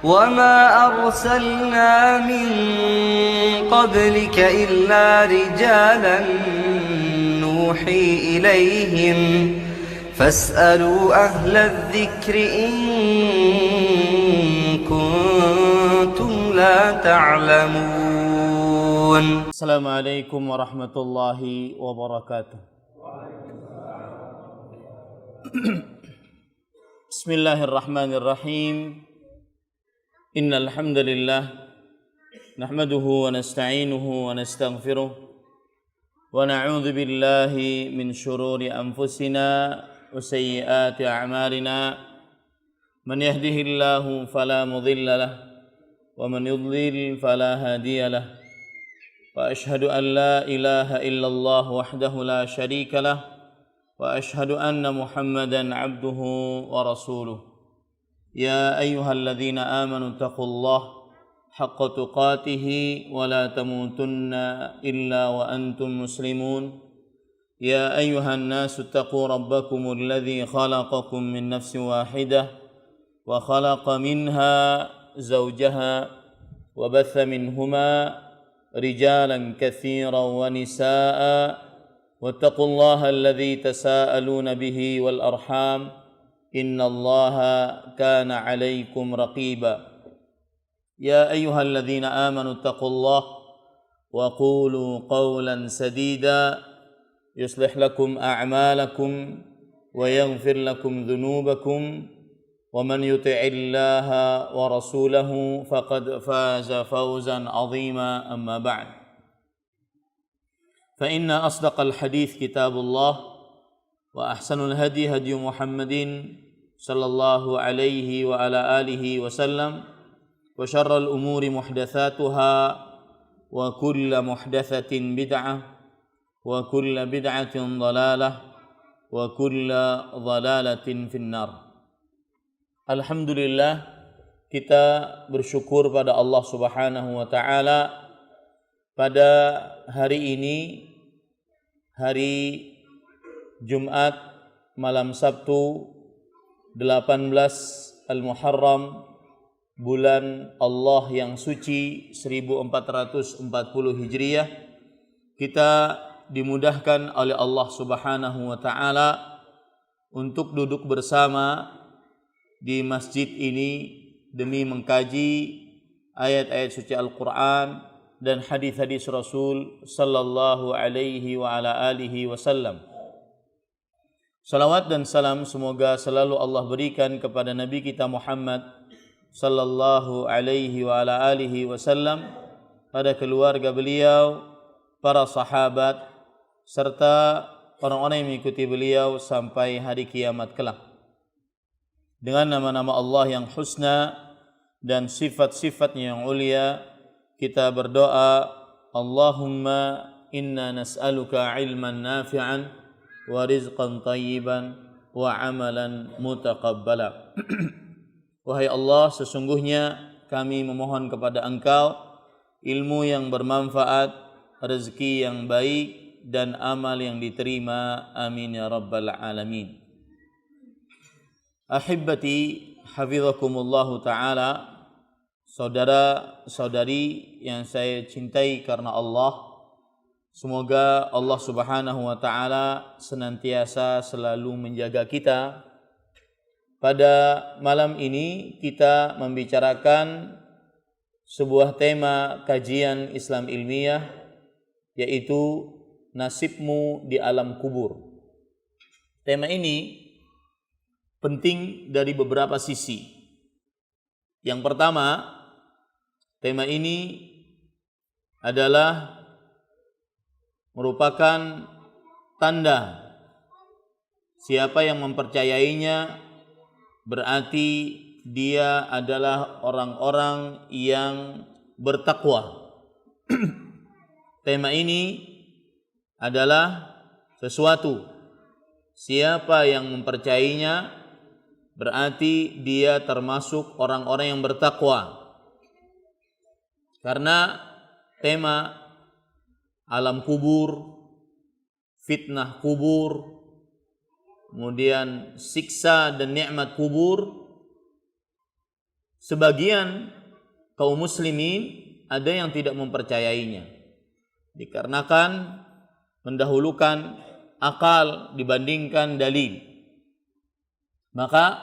وما أرسلنا من قبلك إلا رجالا نوحي إليهم فاسألوا أهل الذكر إن كنتم لا تعلمون. السلام عليكم ورحمة الله وبركاته. بسم الله الرحمن الرحيم. إن الحمد لله نحمده ونستعينه ونستغفره ونعوذ بالله من شرور أنفسنا وسيئات أعمالنا من يهده الله فلا مضل له ومن يضلل فلا هادي له وأشهد أن لا إله إلا الله وحده لا شريك له وأشهد أن محمدا عبده ورسوله. يا أيها الذين آمنوا اتقوا الله حق تقاته ولا تموتن إلا وأنتم مسلمون. يا أيها الناس اتقوا ربكم الذي خلقكم من نفس واحدة وخلق منها زوجها وبث منهما رجالا كثيرا ونساء واتقوا الله الذي تساءلون به والأرحام إن الله كان عليكم رقيبا. يا أيها الذين آمنوا اتقوا الله وقولوا قولا سديدا يصلح لكم أعمالكم ويغفر لكم ذنوبكم ومن يطع الله ورسوله فقد فاز فوزا عظيما. أما بعد فإن أصدق الحديث كتاب الله وأحسن الهدي هدي محمد صلى الله عليه وعلى آله وسلم وشر الأمور محدثاتها وكل محدثة بدعة وكل بدعة ضلالة وكل ضلالة في النار. Alhamdulillah, kita bersyukur pada Allah Subhanahu wa taala pada hari ini, hari Jumat malam Sabtu 18 Al-Muharram, bulan Allah yang suci 1440 Hijriah, kita dimudahkan oleh Allah Subhanahu wa taala untuk duduk bersama di masjid ini demi mengkaji ayat-ayat suci Al-Qur'an dan hadis-hadis Rasul sallallahu alaihi wa ala alihi wasallam. Salawat dan salam semoga selalu Allah berikan kepada Nabi kita Muhammad sallallahu alaihi wa ala alihi wasallam, pada keluarga beliau, para sahabat, serta orang-orang yang mengikuti beliau sampai hari kiamat kelak. Dengan nama-nama Allah yang husna dan sifat-sifatnya yang ulia, kita berdoa, Allahumma inna nas'aluka ilman nafi'an wa rizqan tayyiban wa amalan mutaqabbala. Wahai Allah, sesungguhnya kami memohon kepada Engkau ilmu yang bermanfaat, rezeki yang baik, dan amal yang diterima. Amin ya rabbal alamin. Ahibbati hafizakumullahu ta'ala, saudara-saudari yang saya cintai karena Allah, semoga Allah Subhanahu wa ta'ala senantiasa selalu menjaga kita. Pada malam ini kita membicarakan sebuah tema kajian Islam ilmiah, yaitu nasibmu di alam kubur. Tema ini penting dari beberapa sisi. Yang pertama, tema ini adalah merupakan tanda siapa yang mempercayainya berarti dia adalah orang-orang yang bertakwa. Tema ini adalah sesuatu, siapa yang mempercayainya berarti dia termasuk orang-orang yang bertakwa. Karena tema alam kubur, fitnah kubur, kemudian siksa dan nikmat kubur sebagian kaum muslimin ada yang tidak mempercayainya, dikarenakan mendahulukan akal dibandingkan dalil. Maka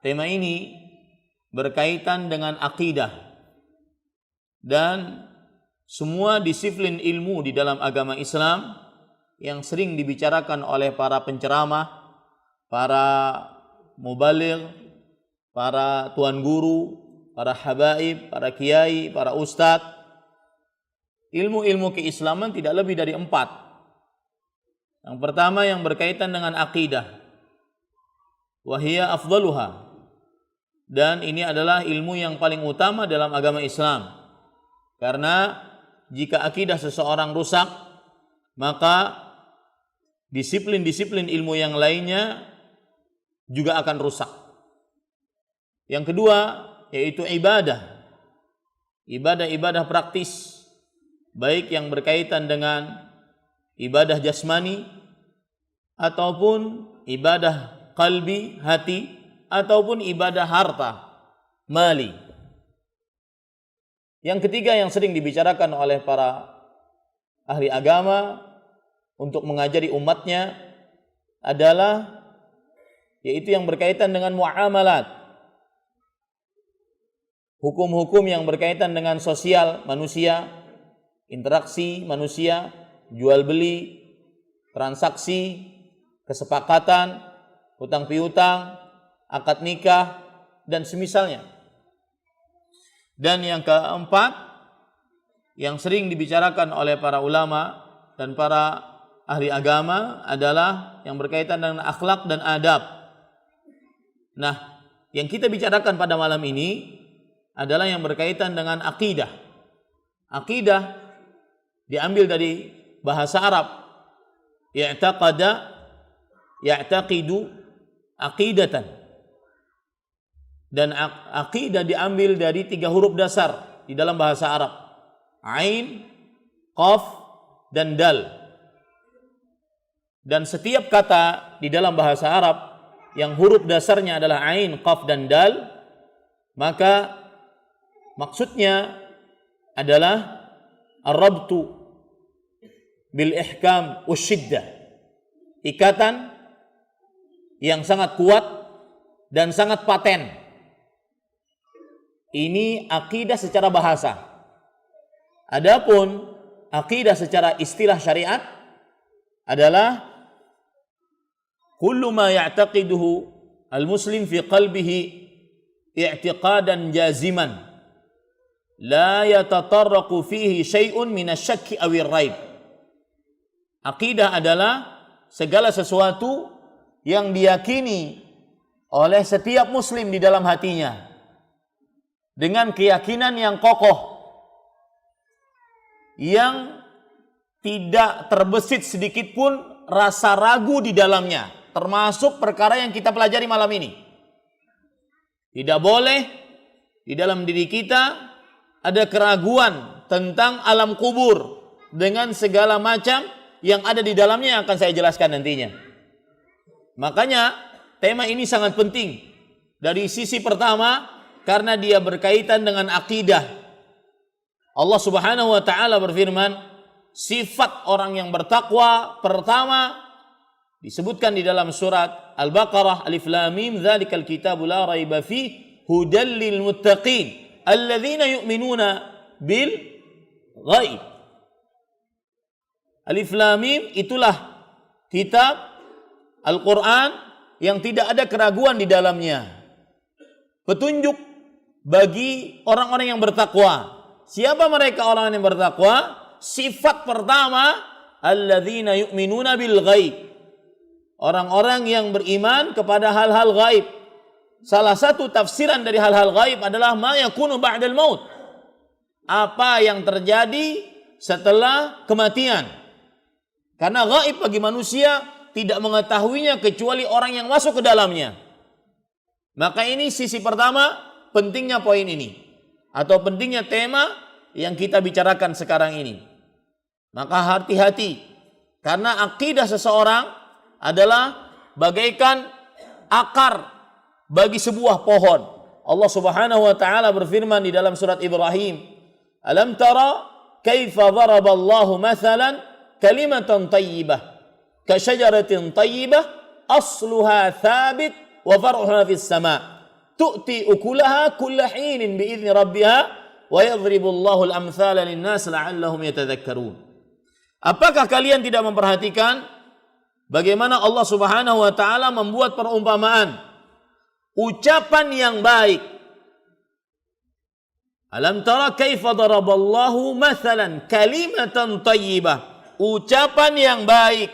tema ini berkaitan dengan akidah dan semua disiplin ilmu di dalam agama Islam yang sering dibicarakan oleh para penceramah, para mubaligh, para tuan guru, para habaib, para kiai, para ustadz. Ilmu-ilmu keislaman tidak lebih dari 4. Yang pertama yang berkaitan dengan akidah, wahia afdaluha, dan ini adalah ilmu yang paling utama dalam agama Islam. Karena jika akidah seseorang rusak, maka disiplin-disiplin ilmu yang lainnya juga akan rusak. Yang kedua yaitu ibadah. Ibadah-ibadah praktis, baik yang berkaitan dengan ibadah jasmani ataupun ibadah qalbi, hati, ataupun ibadah harta, mali. Yang ketiga yang sering dibicarakan oleh para ahli agama untuk mengajari umatnya adalah yaitu yang berkaitan dengan muamalat. Hukum-hukum yang berkaitan dengan sosial manusia, interaksi manusia, jual beli, transaksi, kesepakatan, hutang piutang, akad nikah, dan semisalnya. Dan yang keempat yang sering dibicarakan oleh para ulama dan para ahli agama adalah yang berkaitan dengan akhlak dan adab. Nah, yang kita bicarakan pada malam ini adalah yang berkaitan dengan akidah. Akidah diambil dari bahasa Arab. I'taqada, ya'taqidu, aqidatan. Dan akidah diambil dari 3 huruf dasar di dalam bahasa Arab. Ain, qaf, dan dal. Dan setiap kata di dalam bahasa Arab yang huruf dasarnya adalah ain, qaf, dan dal, maka maksudnya adalah ar-rabtu bil ihkam wasyiddah, ikatan yang sangat kuat dan sangat paten. Ini akidah secara bahasa. Adapun akidah secara istilah syariat adalah kullu ma ya'taqiduhu al-muslim fi qalbihi i'tiqadan jaziman la yatatarraqu fihi syai'un minasyakki awir raib. Akidah adalah segala sesuatu yang diyakini oleh setiap muslim di dalam hatinya dengan keyakinan yang kokoh, yang tidak terbesit sedikit pun rasa ragu di dalamnya, termasuk perkara yang kita pelajari malam ini. Tidak boleh di dalam diri kita ada keraguan tentang alam kubur dengan segala macam yang ada di dalamnya yang akan saya jelaskan nantinya. Makanya tema ini sangat penting dari sisi pertama karena dia berkaitan dengan akidah. Allah Subhanahu wa taala berfirman, sifat orang yang bertakwa pertama disebutkan di dalam surat Al-Baqarah, Alif Lam Mim, dzalikal kitabu la raiba fihi hudal lil muttaqin alladzina yu'minuna bil ghaib. Alif Lam Mim itulah kitab Al-Quran yang tidak ada keraguan di dalamnya. Petunjuk bagi orang-orang yang bertakwa. Siapa mereka orang yang bertakwa? Sifat pertama, alladzina yu'minuna bil ghaib. Orang-orang yang beriman kepada hal-hal gaib. Salah satu tafsiran dari hal-hal gaib adalah ma yakunu ba'dal maut. Apa yang terjadi setelah kematian. Karena gaib bagi manusia tidak mengetahuinya kecuali orang yang masuk ke dalamnya. Maka ini sisi pertama, pentingnya poin ini atau pentingnya tema yang kita bicarakan sekarang ini. Maka hati-hati, karena akidah seseorang adalah bagaikan akar bagi sebuah pohon. Allah Subhanahu wa taala berfirman di dalam surat Ibrahim, "Alam tara kaifa daraballahu mathalan kalimatan thayyibah ka syajaratin thayyibah asluha thabit wa far'uha fis sama' tu'ti ukulaha kulla hinin bi idzni rabbiha wa yadhribullahu al-amthala lin-nas la'allahum yatadhakkarun." Apakah kalian tidak memperhatikan bagaimana Allah Subhanahu wa taala membuat perumpamaan ucapan yang baik? Alam tara kaifa daraballahu mathalan kalimatan thayyibah. Ucapan yang baik.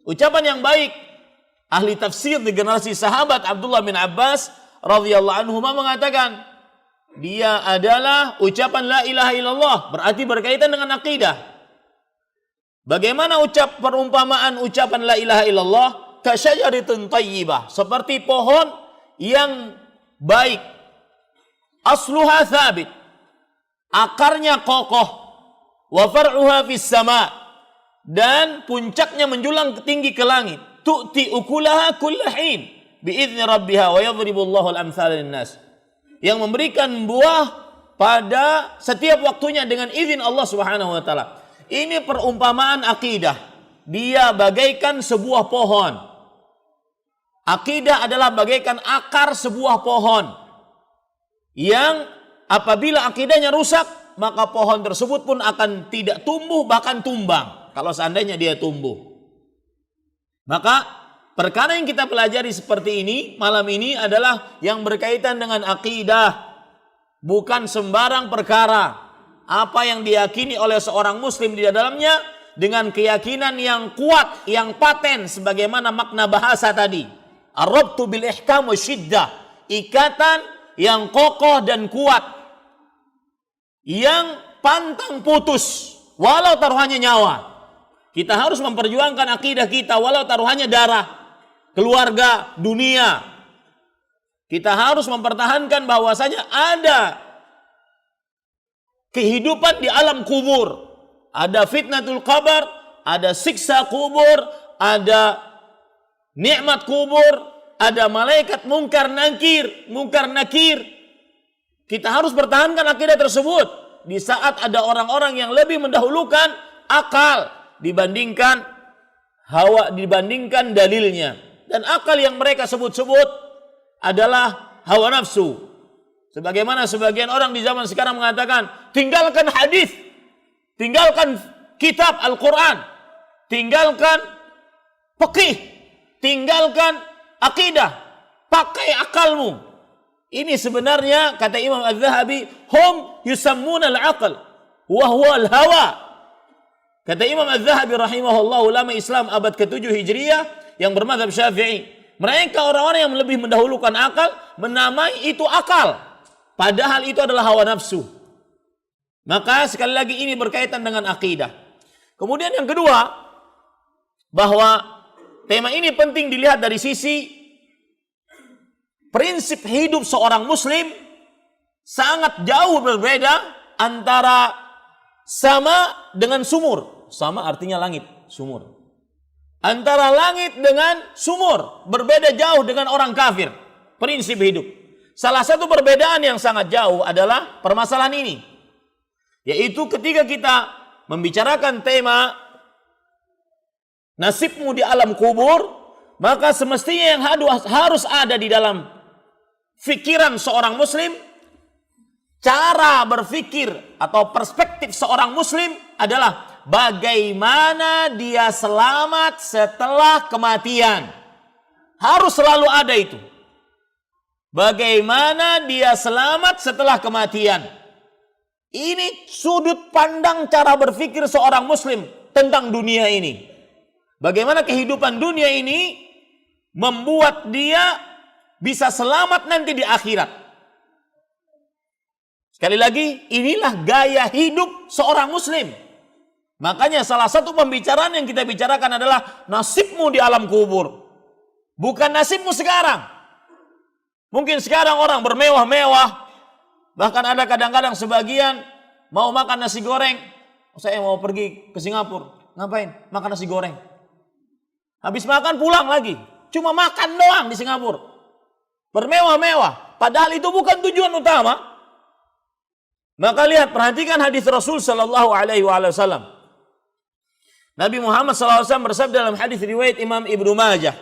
Ucapan yang baik. Ahli tafsir di generasi sahabat Abdullah bin Abbas radhiyallahu anhu mengatakan dia adalah ucapan la ilaha illallah, berarti berkaitan dengan akidah. Bagaimana perumpamaan ucapan la ilaha illallah? Kasyajaratin thayyibah, seperti pohon yang baik. Asluha thabit, akarnya kokoh. Wa far'uha fis sama', dan puncaknya menjulang tinggi ke langit. Tu'ti ukulaha kulla hin bi idzni rabbiha wa yadhribullahu al-amthala lin-nas. Yang memberikan buah pada setiap waktunya dengan izin Allah Subhanahu wa taala. Ini perumpamaan akidah. Dia bagaikan sebuah pohon. Akidah adalah bagaikan akar sebuah pohon yang apabila akidahnya rusak, maka pohon tersebut pun akan tidak tumbuh, bahkan tumbang kalau seandainya dia tumbuh. Maka perkara yang kita pelajari seperti ini malam ini adalah yang berkaitan dengan akidah, bukan sembarang perkara. Apa yang diyakini oleh seorang muslim di dalamnya dengan keyakinan yang kuat, yang paten, sebagaimana makna bahasa tadi. Ar-rabtu bil ihkam wa syiddah, ikatan yang kokoh dan kuat, yang pantang putus walau taruhannya nyawa. Kita harus memperjuangkan akidah kita walau taruhannya darah, keluarga, dunia. Kita harus mempertahankan bahwasanya ada kehidupan di alam kubur, ada fitnatul qabr, ada siksa kubur, ada nikmat kubur, ada malaikat mungkar nakir. Kita harus pertahankan akidah tersebut di saat ada orang-orang yang lebih mendahulukan akal dibandingkan hawa, dibandingkan dalilnya. Dan akal yang mereka sebut-sebut adalah hawa nafsu. Sebagaimana sebagian orang di zaman sekarang mengatakan, tinggalkan hadis, tinggalkan kitab Al-Quran, tinggalkan fikih, tinggalkan akidah, pakai akalmu. Ini sebenarnya kata Imam Az-Zahabi, hum yusammuna al-aql wa huwa al-hawa. Kata Imam Az-Zahabi rahimahullah, ulama Islam abad ke-7 Hijriah yang bermadzhab Syafi'i, mereka orang-orang yang lebih mendahulukan akal, menamai itu akal, padahal itu adalah hawa nafsu. Maka sekali lagi ini berkaitan dengan akidah. Kemudian yang kedua, bahwa tema ini penting dilihat dari sisi prinsip hidup seorang muslim sangat jauh berbeda antara sama dengan sumur. Sama artinya langit, sumur. Antara langit dengan sumur berbeda jauh dengan orang kafir. Prinsip hidup. Salah satu perbedaan yang sangat jauh adalah permasalahan ini. Yaitu ketika kita membicarakan tema nasibmu di alam kubur, maka semestinya yang harus ada di dalam fikiran seorang muslim, cara berpikir atau perspektif seorang muslim adalah bagaimana dia selamat setelah kematian. Harus selalu ada itu. Bagaimana dia selamat setelah kematian. Ini sudut pandang cara berpikir seorang muslim tentang dunia ini. Bagaimana kehidupan dunia ini membuat dia bisa selamat nanti di akhirat. Sekali lagi, inilah gaya hidup seorang muslim. Makanya salah satu pembicaraan yang kita bicarakan adalah nasibmu di alam kubur. Bukan nasibmu sekarang. Mungkin sekarang orang bermewah-mewah. Bahkan ada kadang-kadang sebagian mau makan nasi goreng. Saya mau pergi ke Singapura. Ngapain? Makan nasi goreng. Habis makan pulang lagi. Cuma makan doang di Singapura. bermewah-mewah, padahal itu bukan tujuan utama. Maka lihat, perhatikan hadis Rasul sallallahu alaihi wasallam. Nabi Muhammad sallallahu alaihi wasallam bersabda dalam hadis riwayat Imam Ibnu Majah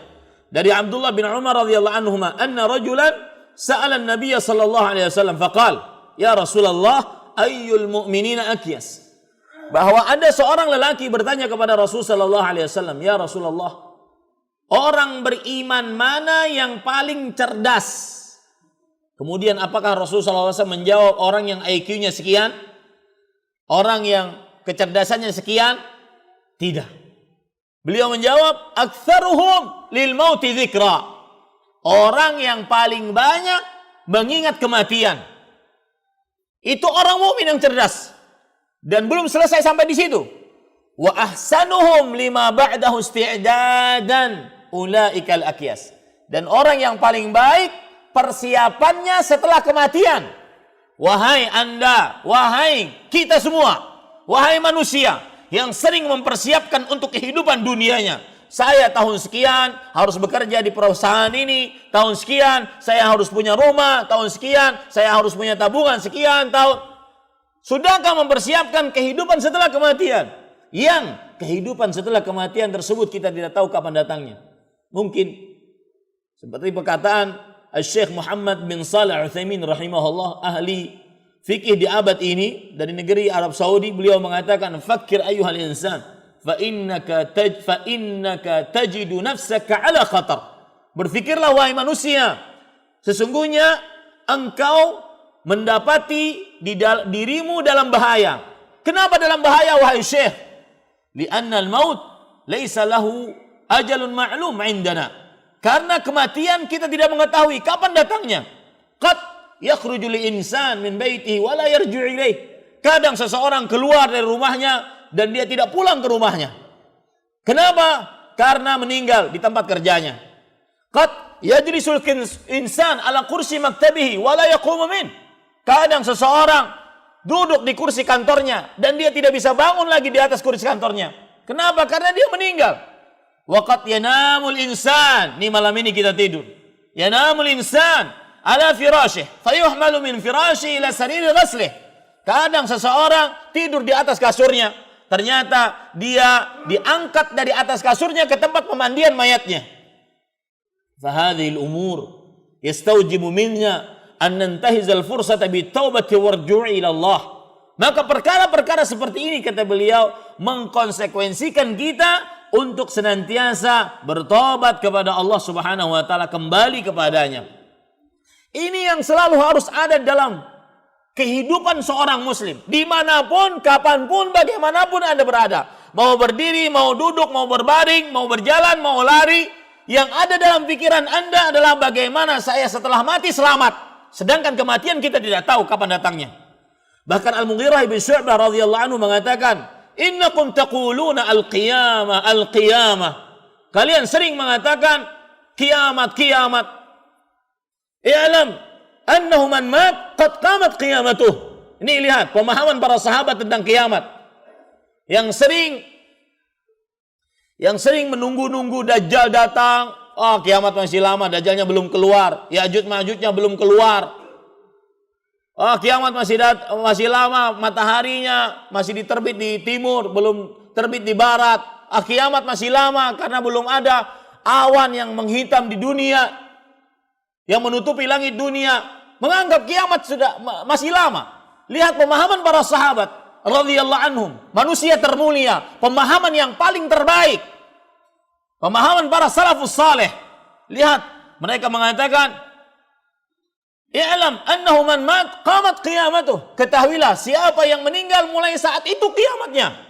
dari Abdullah bin Umar radhiyallahu anhuma, anna rajulan sa'ala an-nabiy sallallahu alaihi wasallam faqala, ya Rasulullah, ayyul mu'minina akyas. Bahwa ada seorang lelaki bertanya kepada Rasul sallallahu alaihi wasallam, ya Rasulullah, orang beriman mana yang paling cerdas? Kemudian apakah Rasul sallallahu alaihi wasallam menjawab orang yang IQ-nya sekian? Orang yang kecerdasannya sekian? Tidak. Beliau menjawab, aktsaruhum lil mauti dzikra. Orang yang paling banyak mengingat kematian. Itu orang mukmin yang cerdas. Dan belum selesai sampai di situ. Wa ahsanuhum lima ba'dahu isti'dadan ulaikal akyas. Dan orang yang paling baik persiapannya setelah kematian. Wahai Anda, wahai kita semua, wahai manusia yang sering mempersiapkan untuk kehidupan dunianya. Saya tahun sekian harus bekerja di perusahaan ini, tahun sekian saya harus punya rumah, tahun sekian saya harus punya tabungan sekian tahun. Sudahkah mempersiapkan kehidupan setelah kematian? Yang kehidupan setelah kematian tersebut kita tidak tahu kapan datangnya. Mungkin seperti perkataan Syekh Muhammad bin Shalih Al-Utsaimin rahimahullah, ahli fikih di abad ini dari negeri Arab Saudi, beliau mengatakan, "Fakkir ayyuhal insan, fa innaka tajidu nafsaka ala khatar." Berfikirlah wahai manusia, sesungguhnya engkau mendapati dirimu dalam bahaya. Kenapa dalam bahaya wahai Syekh? Li'anna al-maut laisa lahu ajalun ma'lum 'indana. Karena kematian kita tidak mengetahui kapan datangnya. Qad yakhruju li-insan min baitihi wa la yarji'u ilaih. Kadang seseorang keluar dari rumahnya dan dia tidak pulang ke rumahnya. Kenapa? Karena meninggal di tempat kerjanya. Qad yajlisul insan ala kursi maktabihi wa la yaqumu min. Kadang seseorang duduk di kursi kantornya dan dia tidak bisa bangun lagi di atas kursi kantornya. Kenapa? Karena dia meninggal. Waqad yanamul insan. Ini malam ini kita tidur. Yanamul insan ala firasyih fayuhmalu min firasyih ila sariri ghaslih. Kadang seseorang tidur di atas kasurnya, ternyata dia diangkat dari atas kasurnya ke tempat pemandian mayatnya. Fahadhil umur yastawjibu minna an nantahizal fursata bitaubati warju'i ila Allah. Maka perkara-perkara seperti ini, kata beliau, mengkonsekuensikan kita untuk senantiasa bertobat kepada Allah Subhanahu wa taala, kembali kepadanya. Ini yang selalu harus ada dalam kehidupan seorang muslim, dimanapun, kapanpun, bagaimanapun Anda berada. Mau berdiri, mau duduk, mau berbaring, mau berjalan, mau lari, yang ada dalam pikiran Anda adalah bagaimana saya setelah mati selamat. Sedangkan kematian kita tidak tahu kapan datangnya. Bahkan Al-Mughirah bin Syu'bah radhiyallahu anhu mengatakan, innakum taquluna al-qiyamah, al-qiyamah. Kalian sering mengatakan kiamat, kiamat. I'lam annahu man mat qad qamat qiyamatuh. Ini lihat pemahaman para sahabat tentang kiamat. Yang sering menunggu-nunggu Dajjal datang. Oh, kiamat masih lama, Dajjalnya belum keluar, Ya'juj Ma'jujnya belum keluar. Oh, kiamat masih lama, mataharinya masih diterbit di timur, belum terbit di barat. Ah, kiamat masih lama karena belum ada awan yang menghitam di dunia, yang menutupi langit dunia. Menganggap kiamat sudah masih lama. Lihat pemahaman para sahabat radhiyallahu anhum, manusia termulia, pemahaman yang paling terbaik. Pemahaman para salafus saleh. Lihat, mereka mengatakan, i'lam annahu man mat qamat qiyamatuh. Ketahuilah, siapa yang meninggal mulai saat itu kiamatnya.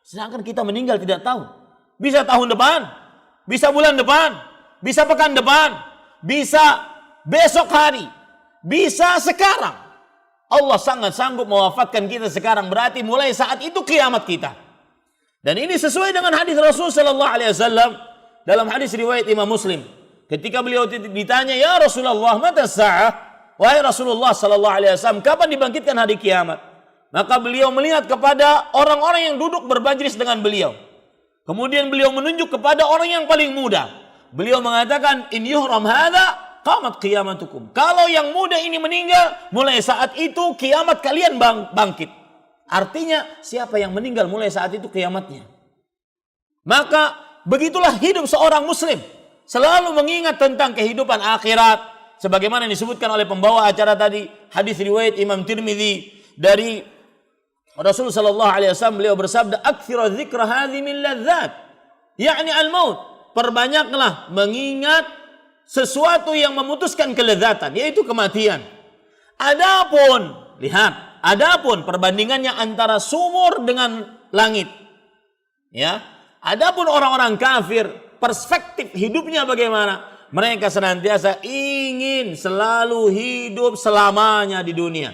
Sedangkan kita meninggal tidak tahu. Bisa tahun depan, bisa bulan depan, bisa pekan depan, bisa besok hari, bisa sekarang. Allah sangat sanggup mewafatkan kita sekarang, berarti mulai saat itu kiamat kita. Dan ini sesuai dengan hadis Rasul sallallahu alaihi wasallam. Dalam hadis riwayat Imam Muslim, ketika beliau ditanya, ya Rasulullah, mata sa'ah? Wahai Rasulullah sallallahu alaihi wasallam, kapan dibangkitkan hari kiamat? Maka beliau melihat kepada orang-orang yang duduk bermajlis dengan beliau. Kemudian beliau menunjuk kepada orang yang paling muda. Beliau mengatakan, in yuhram hadza qamat qiyamatukum. Kalau yang muda ini meninggal, mulai saat itu kiamat kalian bangkit. Artinya siapa yang meninggal mulai saat itu kiamatnya. Maka begitulah hidup seorang muslim, selalu mengingat tentang kehidupan akhirat sebagaimana disebutkan oleh pembawa acara tadi, hadis riwayat Imam Tirmidzi dari Rasulullah sallallahu alaihi wasallam, beliau bersabda, "Aktsira dzikra hadhi min ladzat." Yakni al-maut. Perbanyaklah mengingat sesuatu yang memutuskan kelezatan, yaitu kematian. Adapun perbandingannya antara sumur dengan langit. Ya. Adapun orang-orang kafir, perspektif hidupnya bagaimana? Mereka senantiasa ingin selalu hidup selamanya di dunia.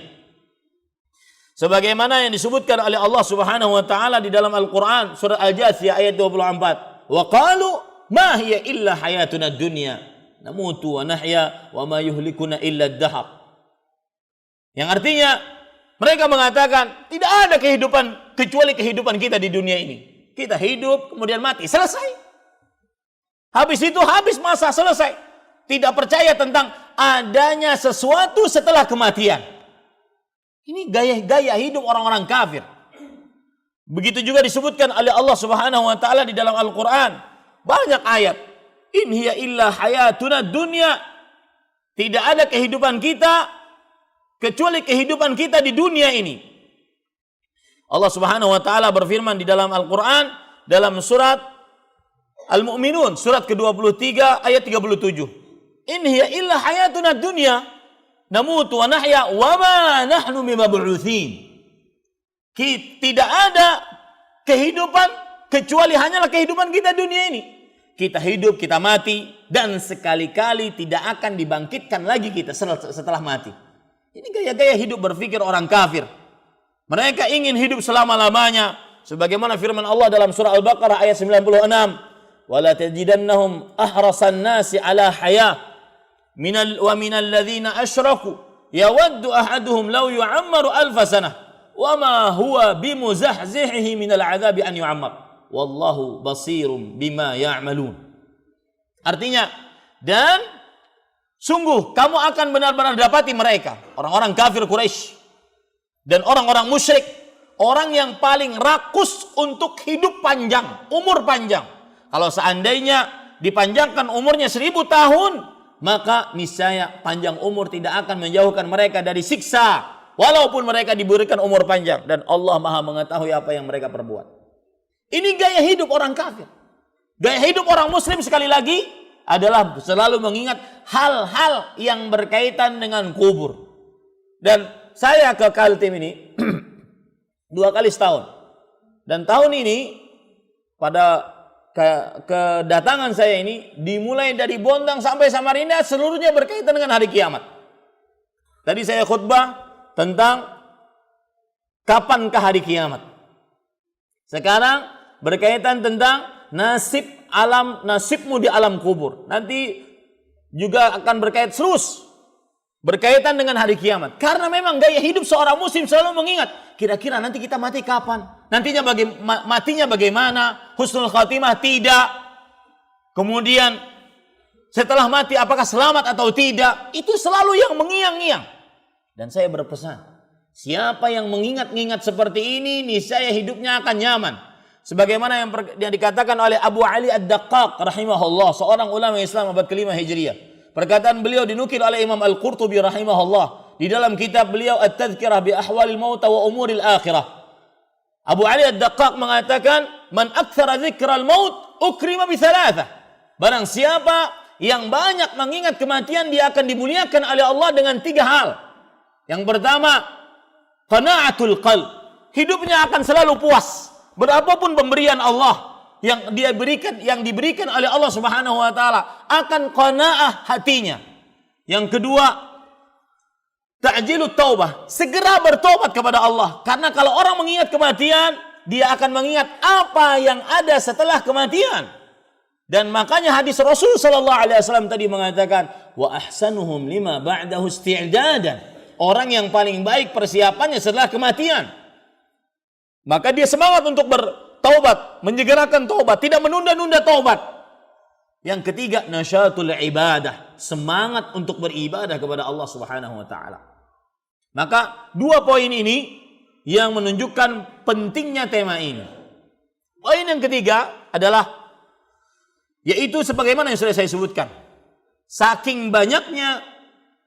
Sebagaimana yang disebutkan oleh Allah Subhanahu wa taala di dalam Al-Qur'an surah Al-Jathiyah ayat 24. Wa qalu ma hiya illa hayatuna dunya namutu wa nahya wa ma yuhlikuna illa ad-dahr. Yang artinya mereka mengatakan tidak ada kehidupan kecuali kehidupan kita di dunia ini. Kita hidup kemudian mati, selesai. Habis itu habis masa, selesai. Tidak percaya tentang adanya sesuatu setelah kematian. Ini gaya hidup orang-orang kafir. Begitu juga disebutkan oleh Allah Subhanahu wa taala di dalam Al-Qur'an. Banyak ayat. In hiya illa hayatuna dunya. Tidak ada kehidupan kita kecuali kehidupan kita di dunia ini. Allah Subhanahu wa taala berfirman di dalam Al-Qur'an dalam surat Al-Mu'minun surat ke-23 ayat 37. In hiya illa hayatuna dunya namutu wa nahya wa ma nahnu bimab'utsin. Tidak ada kehidupan kecuali hanyalah kehidupan kita dunia ini. Kita hidup, kita mati, dan sekali-kali tidak akan dibangkitkan lagi kita setelah mati. Ini gaya-gaya hidup berpikir orang kafir. Mereka ingin hidup selama-lamanya. Sebagaimana firman Allah dalam surah Al-Baqarah ayat 96. وَلَا تَجِدَنَّهُمْ أَحْرَصَ النَّاسِ عَلَى حَيَاةٍ وَمِنَ الَّذِينَ أَشْرَكُوا يَوَدُّ أَحَدُهُمْ لَوْ يُعَمَّرُ أَلْفَ سَنَةٍ وَمَا هُوَ بِمُزَحْزِحِهِ مِنَ الْعَذَابِ أَنْ يُعَمَّرَ وَاللَّهُ بَصِيرٌ بِمَا يَعْمَلُونَ. Artinya, dan sungguh kamu akan benar-benar dapati mereka, orang-orang kafir Quraisy dan orang-orang musyrik, orang yang paling rakus untuk hidup panjang, umur panjang. Kalau seandainya dipanjangkan umurnya 1000 tahun, maka niscaya panjang umur tidak akan menjauhkan mereka dari siksa, walaupun mereka diberikan umur panjang, dan Allah Maha mengetahui apa yang mereka perbuat. Ini gaya hidup orang kafir. Gaya hidup orang muslim sekali lagi adalah selalu mengingat hal-hal yang berkaitan dengan kubur. Dan saya ke Kaltim ini 2 kali setahun. Dan tahun ini pada kedatangan saya ini dimulai dari Bondang sampai Samarinda, seluruhnya berkaitan dengan hari kiamat. Tadi saya khutbah tentang kapankah hari kiamat. Sekarang berkaitan tentang nasibmu di alam kubur. Nanti juga akan berkaitan dengan hari kiamat. Karena memang gaya hidup seorang muslim selalu mengingat, kira-kira nanti kita mati kapan? Nantinya matinya bagaimana? Husnul khatimah tidak. Kemudian setelah mati apakah selamat atau tidak? Itu selalu yang mengiang-ngiang. Dan saya berpesan, siapa yang mengingat-ingat seperti ini, niscaya hidupnya akan nyaman. Sebagaimana yang dikatakan oleh Abu Ali Ad-Daqqaq rahimahullah, seorang ulama Islam abad ke-5 Hijriah. Perkataan beliau dinukil oleh Imam Al-Qurtubi rahimahullah di dalam kitab beliau At-Tadhkirah bi Ahwalil Mauta wa Umuril Akhirah. Abu Ali Ad-Daqqaq mengatakan, "Man aktsara dzikral maut ukrima bi thalathah." Barang siapa yang banyak mengingat kematian, dia akan dimuliakan oleh Allah dengan 3 hal. Yang pertama, qana'atul qalb. Hidupnya akan selalu puas. Berapapun pemberian Allah yang diberikan oleh Allah Subhanahu wa taala, akan qanaah hatinya. Yang kedua, ta'jilut taubah, segera bertobat kepada Allah. Karena kalau orang mengingat kematian, dia akan mengingat apa yang ada setelah kematian. Dan makanya hadis Rasul sallallahu alaihi wasallam tadi mengatakan, wa ahsanuhum lima ba'dahu isti'dadan. Orang yang paling baik persiapannya setelah kematian. Maka dia semangat untuk bertaubat, menyegerakan taubat, tidak menunda-nunda taubat. Yang ketiga, nasyatul ibadah, semangat untuk beribadah kepada Allah Subhanahu wa taala. Maka dua poin ini yang menunjukkan pentingnya tema ini. Poin yang ketiga adalah yaitu sebagaimana yang sudah saya sebutkan. Saking banyaknya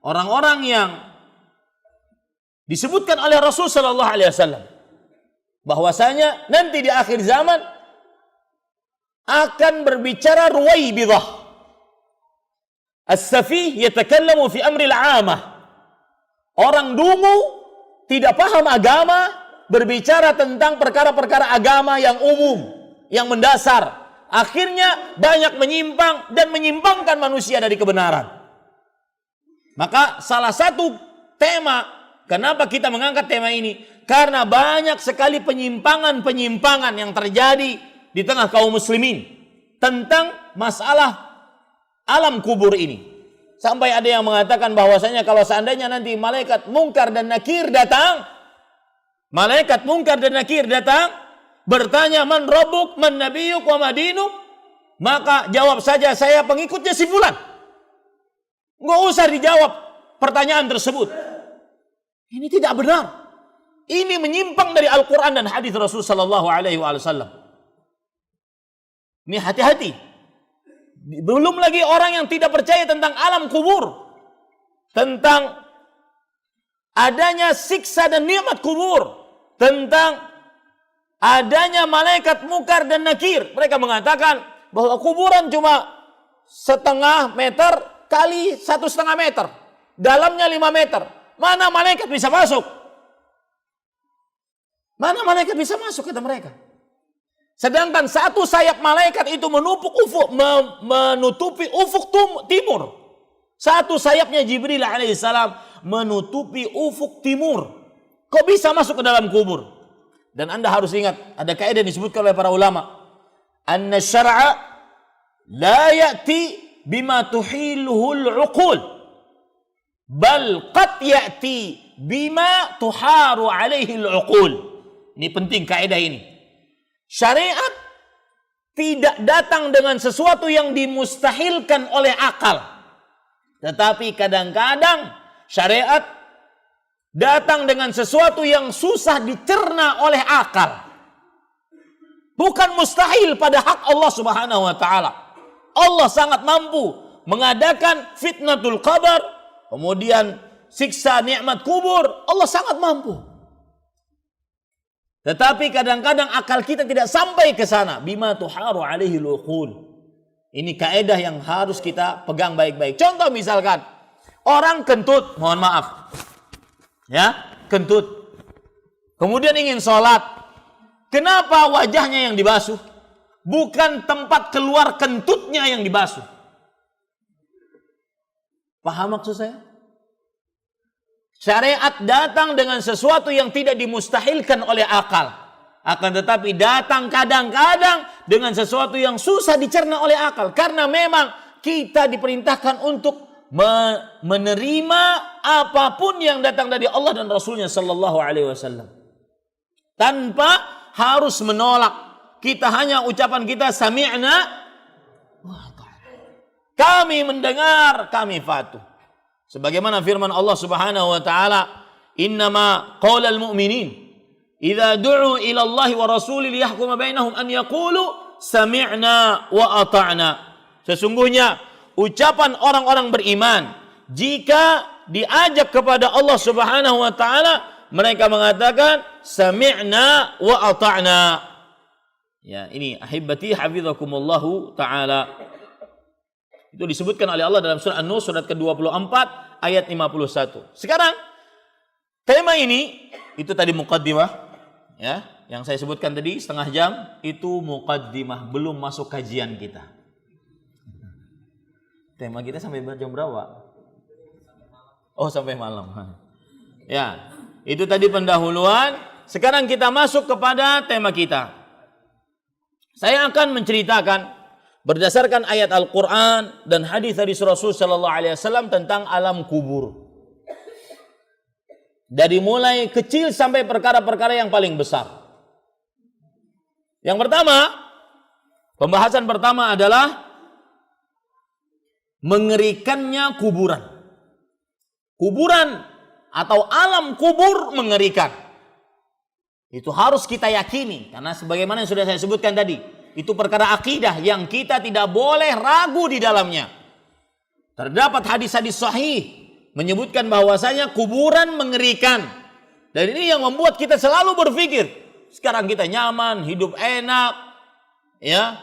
orang-orang yang disebutkan oleh Rasul sallallahu alaihi wasallam bahwasanya nanti di akhir zaman akan berbicara ruwaibidah. As-safih yatakallamu fi amri al-'amah. Orang dungu tidak paham agama berbicara tentang perkara-perkara agama yang umum, yang mendasar. Akhirnya banyak menyimpang dan menyimpangkan manusia dari kebenaran. Maka salah satu tema kenapa kita mengangkat tema ini, karena banyak sekali penyimpangan-penyimpangan yang terjadi di tengah kaum muslimin tentang masalah alam kubur ini. Sampai ada yang mengatakan bahwasanya kalau seandainya nanti malaikat mungkar dan nakir datang, bertanya man rabbuk, man nabiyuk, wa madinuk, maka jawab saja saya pengikutnya si fulan. Nggak usah dijawab pertanyaan tersebut. Ini tidak benar. Ini menyimpang dari Al-Quran dan hadis Rasul sallallahu alaihi wasallam. Ini hati-hati. Belum lagi orang yang tidak percaya tentang alam kubur, tentang adanya siksa dan nikmat kubur, tentang adanya malaikat mungkar dan nakir. Mereka mengatakan bahwa kuburan cuma 0,5 meter kali 1,5 meter, dalamnya 5 meter. Mana malaikat bisa masuk? Mana malaikat bisa masuk, kata mereka. Sedangkan satu sayap malaikat itu menutupi ufuk timur. Satu sayapnya Jibril alaihissalam menutupi ufuk timur. Kok bisa masuk ke dalam kubur? Dan Anda harus ingat, ada kaidah disebutkan oleh para ulama. Anna syar'a la ya'ti bima tuhiluhul uqul. Bal qad ya'ti bima tuharu alaihi al-uqul. Ini penting kaidah ini. Syariat tidak datang dengan sesuatu yang dimustahilkan oleh akal. Tetapi kadang-kadang syariat datang dengan sesuatu yang susah dicerna oleh akal. Bukan mustahil pada hak Allah Subhanahu wa taala. Allah sangat mampu mengadakan fitnatul qabr, kemudian siksa nikmat kubur. Allah sangat mampu. Tetapi kadang-kadang akal kita tidak sampai ke sana. Bima tuharu alaihi luqul. Ini kaidah yang harus kita pegang baik-baik. Contoh misalkan orang kentut, mohon maaf. Ya, kentut. Kemudian ingin sholat. Kenapa wajahnya yang dibasuh? Bukan tempat keluar kentutnya yang dibasuh. Paham maksud saya? Syariat datang dengan sesuatu yang tidak dimustahilkan oleh akal. Akan tetapi datang kadang-kadang dengan sesuatu yang susah dicerna oleh akal. Karena memang kita diperintahkan untuk menerima apapun yang datang dari Allah dan Rasulnya sallallahu alaihi wasallam. Tanpa harus menolak. Kita hanya ucapan kita sami'na wa ta'ala. Kami mendengar, kami patuh. Sebagaimana firman Allah Subhanahu wa taala, "Innama qaulal mu'minin idza du'u ila Allah wa rasulih liyahkuma bainahum an yaqulu sami'na wa ata'na." Sesungguhnya ucapan orang-orang beriman jika diajak kepada Allah Subhanahu wa taala, mereka mengatakan sami'na wa ata'na. Ya, ini ahibati hafizakumullahu taala. Itu disebutkan oleh Allah dalam surah An-Nur surat ke-24 ayat 51. Sekarang tema ini itu tadi muqaddimah ya, yang saya sebutkan tadi setengah jam itu muqaddimah, belum masuk kajian kita. Tema kita sampai jam berapa? Oh, sampai malam. Ya, itu tadi pendahuluan. Sekarang kita masuk kepada tema kita. Saya akan menceritakan berdasarkan ayat Al-Quran dan hadis dari Rasul sallallahu alaihi wasallam tentang alam kubur. Dari mulai kecil sampai perkara-perkara yang paling besar. Yang pertama, pembahasan pertama adalah mengerikannya kuburan. Kuburan atau alam kubur mengerikan. Itu harus kita yakini, karena sebagaimana yang sudah saya sebutkan tadi, itu perkara akidah yang kita tidak boleh ragu di dalamnya. Terdapat hadis-hadis sahih menyebutkan bahwasanya kuburan mengerikan. Dan ini yang membuat kita selalu berpikir, sekarang kita nyaman, hidup enak, ya,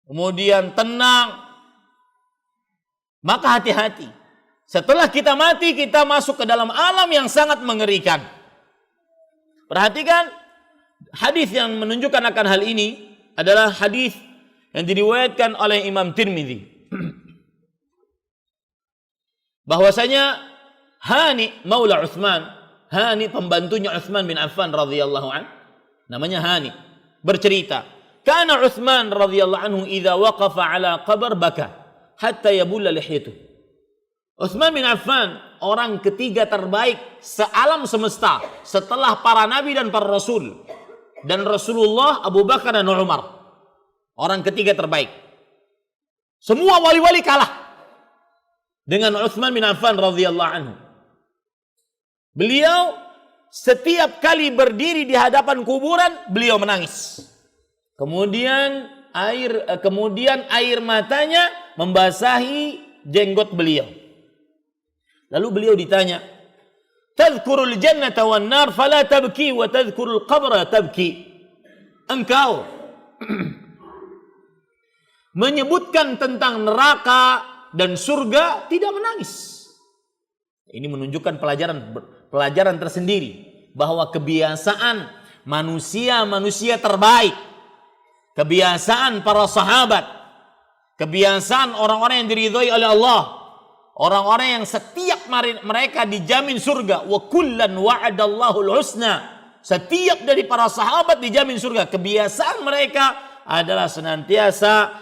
kemudian tenang. Maka hati-hati. Setelah kita mati, kita masuk ke dalam alam yang sangat mengerikan. Perhatikan, hadis yang menunjukkan akan hal ini adalah hadis yang diriwayatkan oleh Imam Tirmidzi. Bahwasanya Hani Maula Utsman, Hani pembantunya Utsman bin Affan radhiyallahu an, namanya Hani, bercerita, "Kana Utsman radhiyallahu anhu idza waqafa ala qabr baka hatta yabulla lihyatuh." Utsman bin Affan orang ketiga terbaik sealam semesta setelah para nabi dan para rasul, dan Rasulullah, Abu Bakar dan Umar. Orang ketiga terbaik. Semua wali-wali kalah dengan Utsman bin Affan radhiyallahu anhu. Beliau setiap kali berdiri di hadapan kuburan, beliau menangis. Kemudian air matanya membasahi jenggot beliau. Lalu beliau ditanya, "Tadhkurul jannata wan nar fala tabki wa tadhkurul qabra tabki." Engkau menyebutkan tentang neraka dan surga, tidak menangis. Ini menunjukkan pelajaran tersendiri bahwa kebiasaan manusia terbaik, kebiasaan para sahabat, kebiasaan orang-orang yang diridhoi oleh Allah, orang-orang yang setiap mereka dijamin surga, wa kullan wa'adallahu al-husna, setiap dari para sahabat dijamin surga. Kebiasaan mereka adalah senantiasa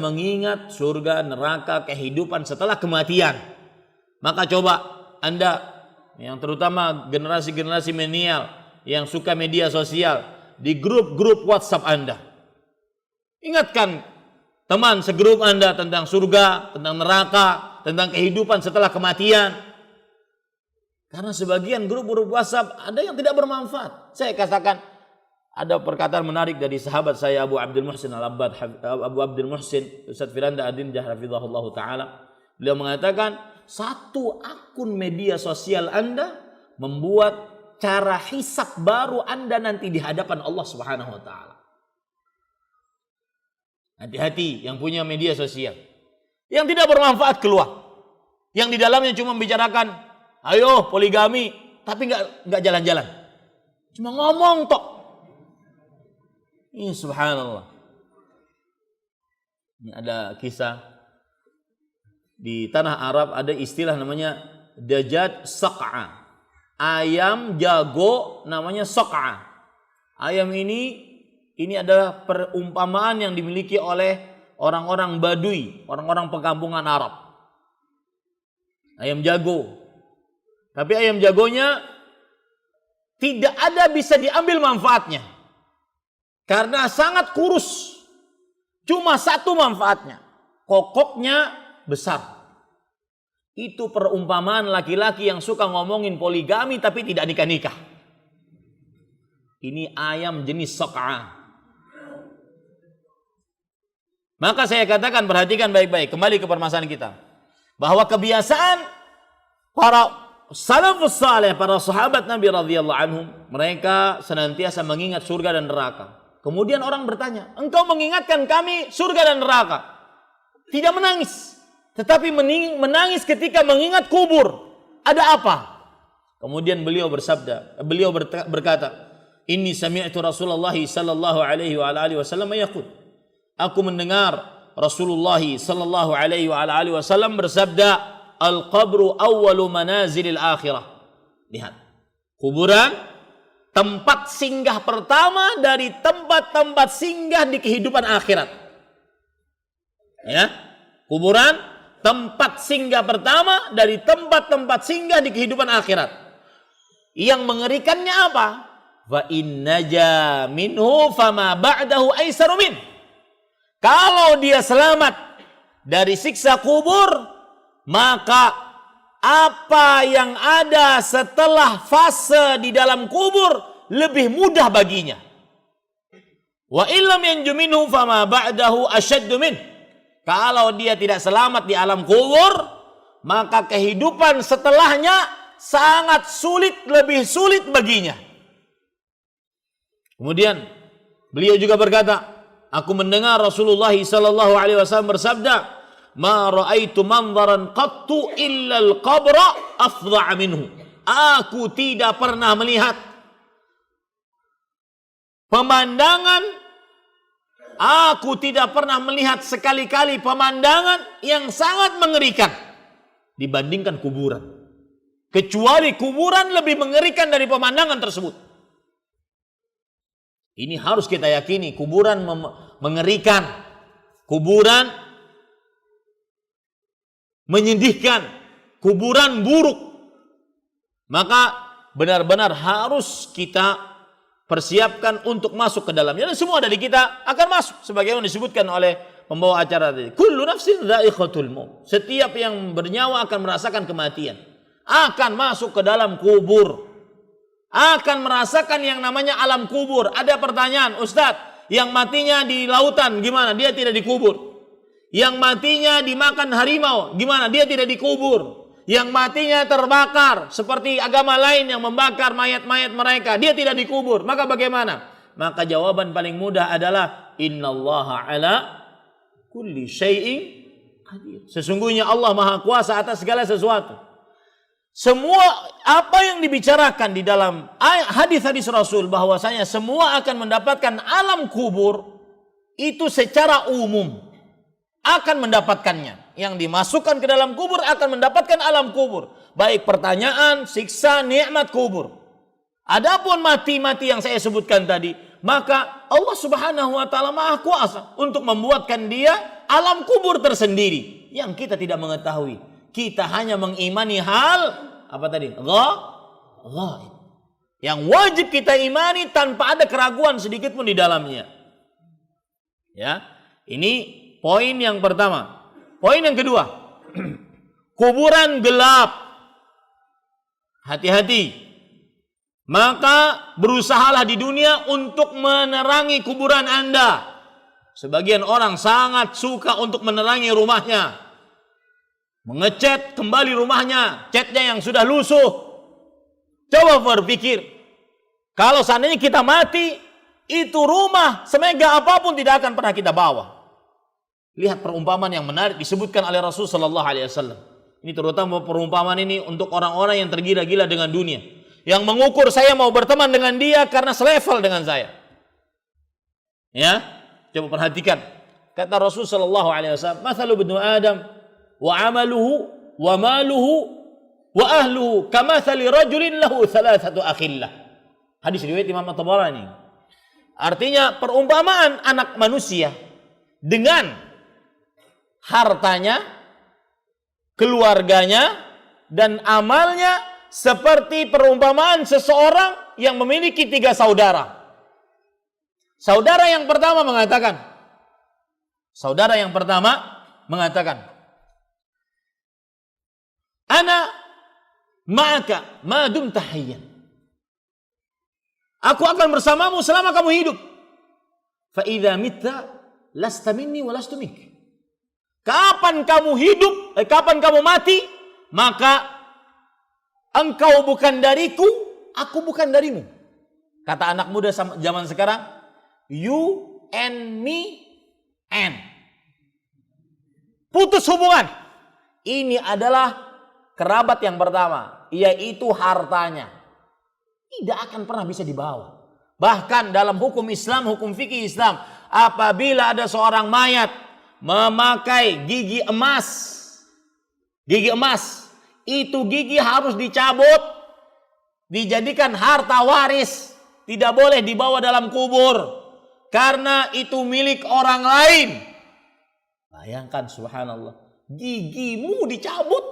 mengingat surga, neraka, kehidupan setelah kematian. Maka coba Anda, yang terutama generasi-generasi milenial yang suka media sosial, di grup-grup WhatsApp Anda, ingatkan teman segrup Anda tentang surga, tentang neraka, tentang kehidupan setelah kematian. Karena sebagian grup-grup WhatsApp ada yang tidak bermanfaat. Saya katakan, ada perkataan menarik dari sahabat saya Abu Abdul Muhsin Al-Abbad, Abu Abdul Muhsin Ustaz Firanda Adinjah hafizahullah taala. Beliau mengatakan, satu akun media sosial Anda membuat cara hisab baru Anda nanti di hadapan Allah Subhanahu wa taala. Hati-hati yang punya media sosial. Yang tidak bermanfaat keluar. Yang di dalamnya cuma membicarakan, ayo poligami, tapi nggak jalan-jalan. Cuma ngomong tok. Ini subhanallah. Ini ada kisah di tanah Arab, ada istilah namanya dajjal saq'a. Ayam jago namanya saq'a. Ayam ini adalah perumpamaan yang dimiliki oleh orang-orang Badui, orang-orang perkampungan Arab. Ayam jago. Tapi ayam jagonya tidak ada bisa diambil manfaatnya. Karena sangat kurus. Cuma satu manfaatnya. Kokoknya besar. Itu perumpamaan laki-laki yang suka ngomongin poligami tapi tidak nikah-nikah. Ini ayam jenis saq'a. Maka saya katakan, perhatikan baik-baik, kembali ke permasalahan kita, bahwa kebiasaan para salafus saleh, para sahabat Nabi radhiyallahu anhum, mereka senantiasa mengingat surga dan neraka. Kemudian orang bertanya, engkau mengingatkan kami surga dan neraka, tidak menangis, tetapi menangis ketika mengingat kubur. Ada apa? Kemudian beliau berkata, inni sami'tu Rasulullah sallallahu alaihi wa alihi wasallam yaqul, aku mendengar Rasulullah sallallahu alaihi wa alihi wasallam bersabda, al-qabru awwalu manazilil akhirah. Lihat, kuburan tempat singgah pertama dari tempat-tempat singgah di kehidupan akhirat. Ya, kuburan tempat singgah pertama dari tempat-tempat singgah di kehidupan akhirat. Yang mengerikannya apa? Wa innaja minhu fama ba'dahu aisaru min. Kalau dia selamat dari siksa kubur, maka apa yang ada setelah fase di dalam kubur lebih mudah baginya. Wa illam yanju minhu fama ba'dahu asyaddu min. Kalau dia tidak selamat di alam kubur, maka kehidupan setelahnya sangat sulit, lebih sulit baginya. Kemudian beliau juga berkata, aku mendengar Rasulullah sallallahu alaihi wasallam bersabda, "Ma ra'aitu manzaran qattu illa al-qabra afdha'a minhu." Aku tidak pernah melihat pemandangan, aku tidak pernah melihat sekali-kali pemandangan yang sangat mengerikan dibandingkan kuburan. Kecuali kuburan lebih mengerikan dari pemandangan tersebut. Ini harus kita yakini, kuburan mengerikan, kuburan menyedihkan, kuburan buruk. Maka benar-benar harus kita persiapkan untuk masuk ke dalamnya. Dan semua dari kita akan masuk, sebagaimana disebutkan oleh pembawa acara tadi. Kullu nafsin dha'iqatul maut. Setiap yang bernyawa akan merasakan kematian, akan masuk ke dalam kubur, akan merasakan yang namanya alam kubur. Ada pertanyaan, Ustadz, yang matinya di lautan gimana? Dia tidak dikubur. Yang matinya dimakan harimau gimana? Dia tidak dikubur. Yang matinya terbakar seperti agama lain yang membakar mayat-mayat mereka, dia tidak dikubur. Maka bagaimana? Maka jawaban paling mudah adalah innallaha ala kulli syai'in qadir. Sesungguhnya Allah Maha Kuasa atas segala sesuatu. Semua apa yang dibicarakan di dalam hadis-hadis Rasul bahwasanya semua akan mendapatkan alam kubur itu secara umum akan mendapatkannya. Yang dimasukkan ke dalam kubur akan mendapatkan alam kubur, baik pertanyaan, siksa, nikmat kubur. Adapun mati-mati yang saya sebutkan tadi, maka Allah Subhanahu wa taala Maha Kuasa untuk membuatkan dia alam kubur tersendiri yang kita tidak mengetahui. Kita hanya mengimani hal apa tadi? Ghaib. Yang wajib kita imani tanpa ada keraguan sedikit pun di dalamnya. Ya. Ini poin yang pertama. Poin yang kedua. Kuburan gelap. Hati-hati. Maka berusahalah di dunia untuk menerangi kuburan Anda. Sebagian orang sangat suka untuk menerangi rumahnya, mengecat kembali rumahnya, catnya yang sudah lusuh. Coba berpikir, kalau seandainya kita mati, itu rumah semegah apapun tidak akan pernah kita bawa. Lihat perumpamaan yang menarik disebutkan oleh Rasul sallallahu alaihi wasallam. Ini terutama perumpamaan ini untuk orang-orang yang tergila-gila dengan dunia, yang mengukur saya mau berteman dengan dia karena selevel dengan saya. Ya, coba perhatikan. Kata Rasul sallallahu alaihi wasallam, "Mathalu ibnu Adam wa amaluhu wa maluhu wa ahluhu kamathali rajulin lahu thalathatu akhillah." Hadis riwayat Imam At-Tabarani. Artinya perumpamaan anak manusia dengan hartanya, keluarganya, dan amalnya seperti perumpamaan seseorang yang memiliki 3 saudara. Saudara yang pertama mengatakan, "Ana ma'aka ma dumta hayyan." Aku akan bersamamu selama kamu hidup. Fa idza mitta lasta minni wa lastu mink. Kapan kamu hidup, kapan kamu mati, maka engkau bukan dariku, aku bukan darimu. Kata anak muda zaman sekarang, you and me and. Putus hubungan. Ini adalah kerabat yang pertama, yaitu hartanya. Tidak akan pernah bisa dibawa. Bahkan dalam hukum Islam, hukum fikih Islam, apabila ada seorang mayat memakai gigi emas, itu gigi harus dicabut, dijadikan harta waris, tidak boleh dibawa dalam kubur, karena itu milik orang lain. Bayangkan, subhanallah, gigimu dicabut.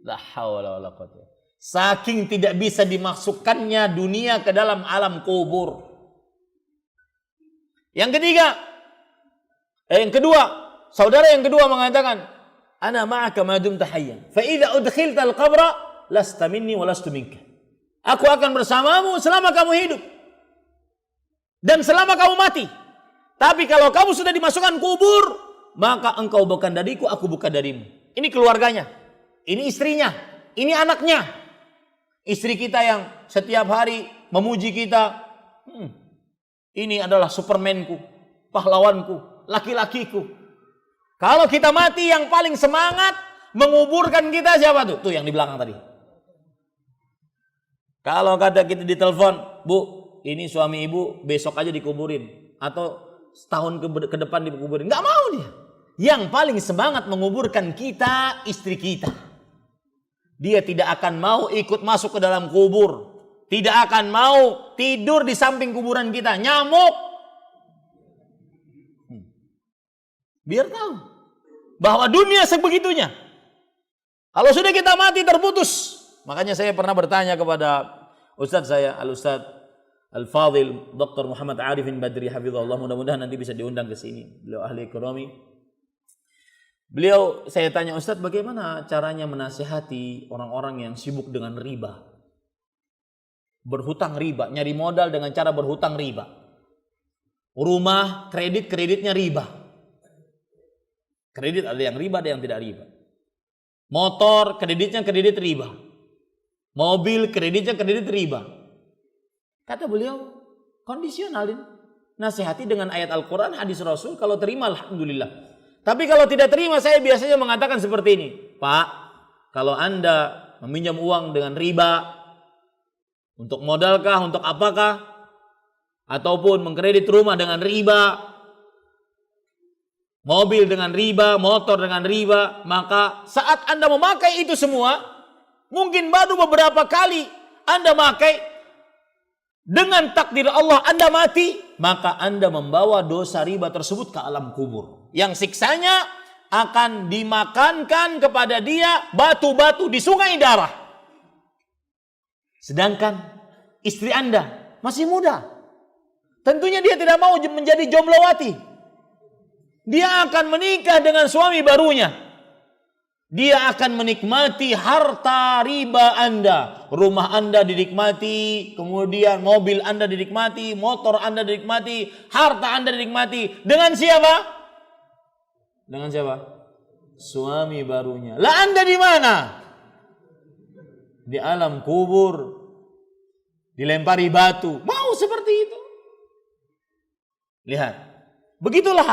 La haula wala quwwata. Saking tidak bisa dimasukkannya dunia ke dalam alam kubur. Yang kedua, saudara yang kedua mengatakan, ana ma'aka ma dumta hayyan, fa idza udkhilta al-qabra lasta minni wa lastu minka. Aku akan bersamamu selama kamu hidup dan selama kamu mati. Tapi kalau kamu sudah dimasukkan kubur, maka engkau bukan dariku, aku bukan darimu. Ini keluarganya, ini istrinya, ini anaknya. Istri kita yang setiap hari memuji kita, ini adalah supermanku, pahlawanku, laki-lakiku. Kalau kita mati, yang paling semangat menguburkan kita siapa tuh? Tuh yang di belakang tadi. Kalau kata kita ditelepon, Bu, ini suami ibu besok aja dikuburin, atau setahun ke depan dikuburin, nggak mau dia. Yang paling semangat menguburkan kita, istri kita. Dia tidak akan mau ikut masuk ke dalam kubur, tidak akan mau tidur di samping kuburan kita, nyamuk. Biar tahu bahwa dunia sebegitunya. Kalau sudah kita mati terputus. Makanya saya pernah bertanya kepada Ustadz saya, Al-Ustadz Al-Fadhil Dr. Muhammad Arifin Badri hafizahullah, mudah-mudahan nanti bisa diundang ke sini. Beliau ahli ekonomi. Beliau, saya tanya, Ustadz, bagaimana caranya menasihati orang-orang yang sibuk dengan riba? Berhutang riba, nyari modal dengan cara berhutang riba. Rumah, kreditnya riba. Kredit ada yang riba, ada yang tidak riba. Motor, kreditnya kredit riba. Mobil, kreditnya kredit riba. Kata beliau, kondisionalin. Nasihati dengan ayat Al-Quran, hadis Rasul. Kalau terima, alhamdulillah. Tapi kalau tidak terima, saya biasanya mengatakan seperti ini. Pak, kalau Anda meminjam uang dengan riba, untuk modalkah, untuk apakah? Ataupun mengkredit rumah dengan riba, mobil dengan riba, motor dengan riba, maka saat Anda memakai itu semua, mungkin baru beberapa kali Anda memakai, dengan takdir Allah Anda mati, maka Anda membawa dosa riba tersebut ke alam kubur. Yang siksanya akan dimakankan kepada dia batu-batu di sungai darah. Sedangkan istri Anda masih muda. Tentunya dia tidak mau menjadi jomblowati. Dia akan menikah dengan suami barunya. Dia akan menikmati harta riba Anda. Rumah Anda dinikmati, kemudian mobil Anda dinikmati, motor Anda dinikmati, harta Anda dinikmati. Dengan siapa? Dengan siapa? Suami barunya. Lah Anda di mana? Di alam kubur. Dilempari batu. Mau seperti itu? Lihat. Begitulah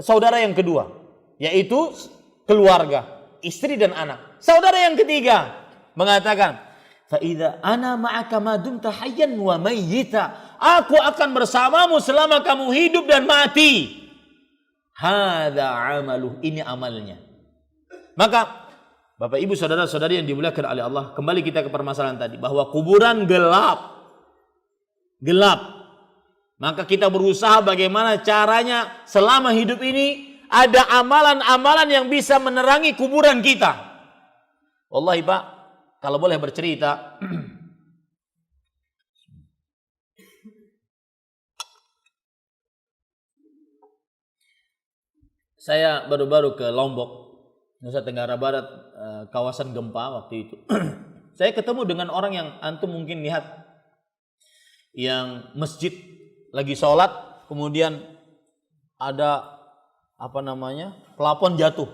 saudara yang kedua. Yaitu keluarga. Istri dan anak. Saudara yang ketiga mengatakan, fa idza ana ma'aka ma dumta hayyan wa mayyita. Aku akan bersamamu selama kamu hidup dan mati. Hadza amaluh, ini amalnya. Maka Bapak Ibu saudara-saudari yang dimuliakan oleh Allah, kembali kita ke permasalahan tadi bahwa kuburan gelap. Gelap. Maka kita berusaha bagaimana caranya selama hidup ini ada amalan-amalan yang bisa menerangi kuburan kita. Wallahi Pak, kalau boleh bercerita, saya baru-baru ke Lombok, Nusa Tenggara Barat, kawasan gempa waktu itu. Saya ketemu dengan orang yang antum mungkin lihat, yang masjid lagi sholat, kemudian ada plafon jatuh.